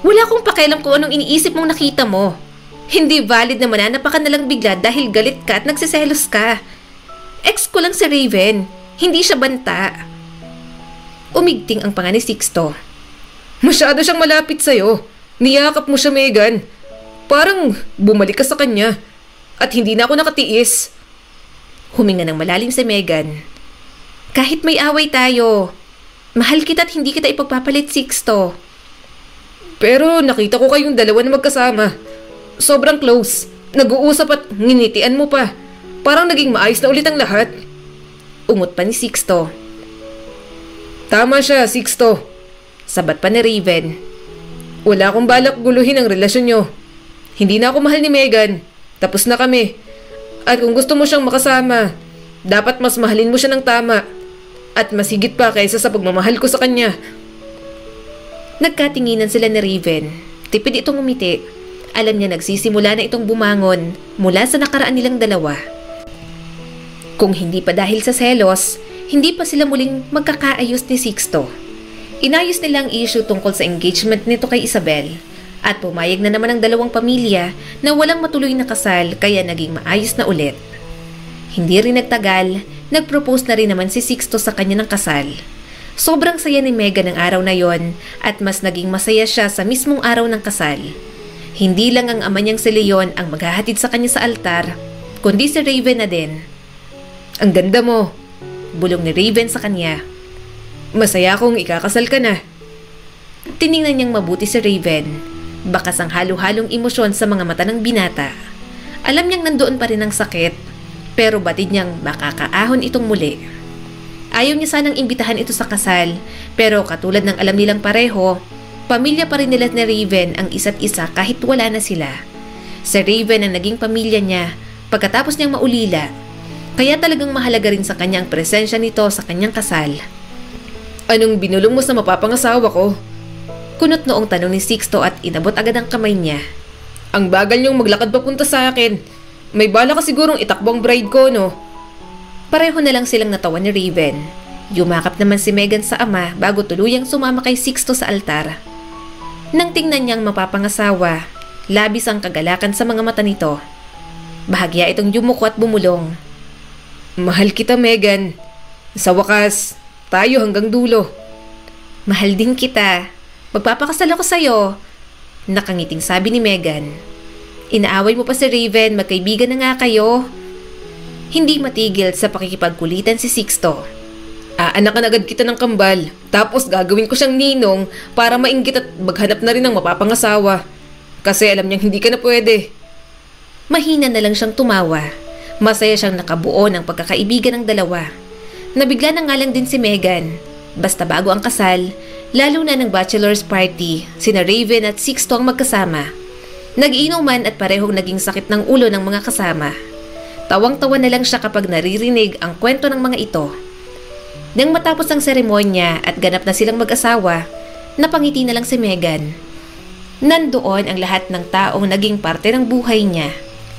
Wala akong pakialam kung anong iniisip mong nakita mo. Hindi valid na mananapakan na lang bigla dahil galit ka at nagsiselos ka. Ex ko lang si Raven. Hindi siya banta. Umigting ang panga ni Sixto. Masyado siyang malapit sa'yo. Niyakap mo siya, Megan. Parang bumalik ka sa kanya. At hindi na ako nakatiis. Huminga ng malalim si Megan. Kahit may away tayo, mahal kita at hindi kita ipagpapalit, Sixto. Pero nakita ko kayong dalawa na magkasama. Sobrang close. Nag-uusap at nginitian mo pa. Parang naging maayos na ulit ang lahat. Ungot pa ni Sixto. Tama siya, Sixto. Sabat pa ni Raven. Wala akong balak guluhin ang relasyon nyo. Hindi na ako mahal ni Megan. Tapos na kami. At kung gusto mo siyang makasama, dapat mas mahalin mo siya ng tama. At mas higit pa kaysa sa pagmamahal ko sa kanya. Nagkatinginan sila ni Raven. Tipid itong umiti. Alam niya nagsisimula na itong bumangon mula sa nakaraan nilang dalawa. Kung hindi pa dahil sa selos, hindi pa sila muling magkakaayos ni Sixto. Inayos nila ang issue tungkol sa engagement nito kay Isabel. At pumayag na naman ang dalawang pamilya na walang matuloy na kasal kaya naging maayos na ulit. Hindi rin nagtagal, nag-propose na rin naman si Sixto sa kanya ng kasal. Sobrang saya ni Megan ng araw na yon at mas naging masaya siya sa mismong araw ng kasal. Hindi lang ang ama niyang si Leon ang maghahatid sa kanya sa altar, kundi si Raven na din. Ang ganda mo, bulong ni Raven sa kanya. Masaya akong ikakasal ka na. Tiningnan niyang mabuti si Raven. Bakas ang halo-halong emosyon sa mga mata ng binata. Alam niyang nandoon pa rin ang sakit, pero batid niyang makakaahon itong muli. Ayaw niya sanang imbitahan ito sa kasal, pero katulad ng alam nilang pareho, pamilya pa rin nila ni Raven ang isa't isa kahit wala na sila. Si Raven ang naging pamilya niya pagkatapos niyang maulila, kaya talagang mahalaga rin sa kanya ang presensya nito sa kanyang kasal. Anong binulong mo sa mapapangasawa ko? Kunot noong tanong ni Sixto at inabot agad ang kamay niya. Ang bagal niyong maglakad papunta sa akin. May bala ka sigurong itakbo ang bride ko, no? Pareho na lang silang natawa ni Raven. Yumakap naman si Megan sa ama bago tuluyang sumama kay Sixto sa altar. Nang tingnan niyang mapapangasawa, labis ang kagalakan sa mga mata nito. Bahagya itong yumuko at bumulong. Mahal kita, Megan. Sa wakas, tayo hanggang dulo. Mahal din kita. Magpapakasal ako sa'yo. Nakangiting sabi ni Megan. Inaaway mo pa si Raven, magkaibigan na nga kayo. Hindi matigil sa pakikipagkulitan si Sixto. Aanakan agad kita ng kambal, tapos gagawin ko siyang ninong para mainggit at maghanap na rin ng mapapangasawa. Kasi alam niyang hindi ka na pwede. Mahina na lang siyang tumawa. Masaya siyang nakabuo ng pagkakaibigan ng dalawa. Nabigla na nga lang din si Megan. Basta bago ang kasal, lalo na ng bachelor's party, sina Raven at Sixto ang magkasama. Nag-iinuman at parehong naging sakit ng ulo ng mga kasama. Tawang-tawa na lang siya kapag naririnig ang kwento ng mga ito. Nang matapos ang seremonya at ganap na silang mag-asawa, napangiti na lang si Megan. Nandoon ang lahat ng taong naging parte ng buhay niya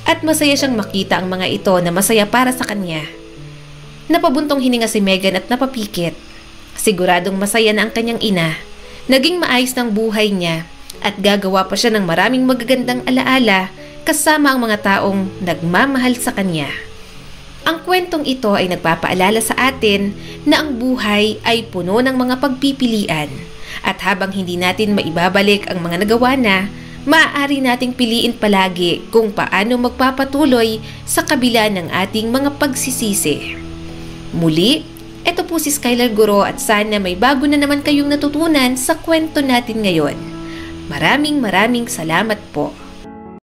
at masaya siyang makita ang mga ito na masaya para sa kanya. Napabuntong hininga si Megan at napapikit. Siguradong masaya na ang kanyang ina. Naging maayos ng buhay niya at gagawa pa siya ng maraming magagandang alaala kasama ang mga taong nagmamahal sa kanya. Ang kwentong ito ay nagpapaalala sa atin na ang buhay ay puno ng mga pagpipilian At habang hindi natin maibabalik ang mga nagawa na, maaari nating piliin palagi kung paano magpapatuloy sa kabila ng ating mga pagsisisi. Muli, ito po si Skylar Guro at sana may bago na naman kayong natutunan sa kwento natin ngayon. Maraming salamat po.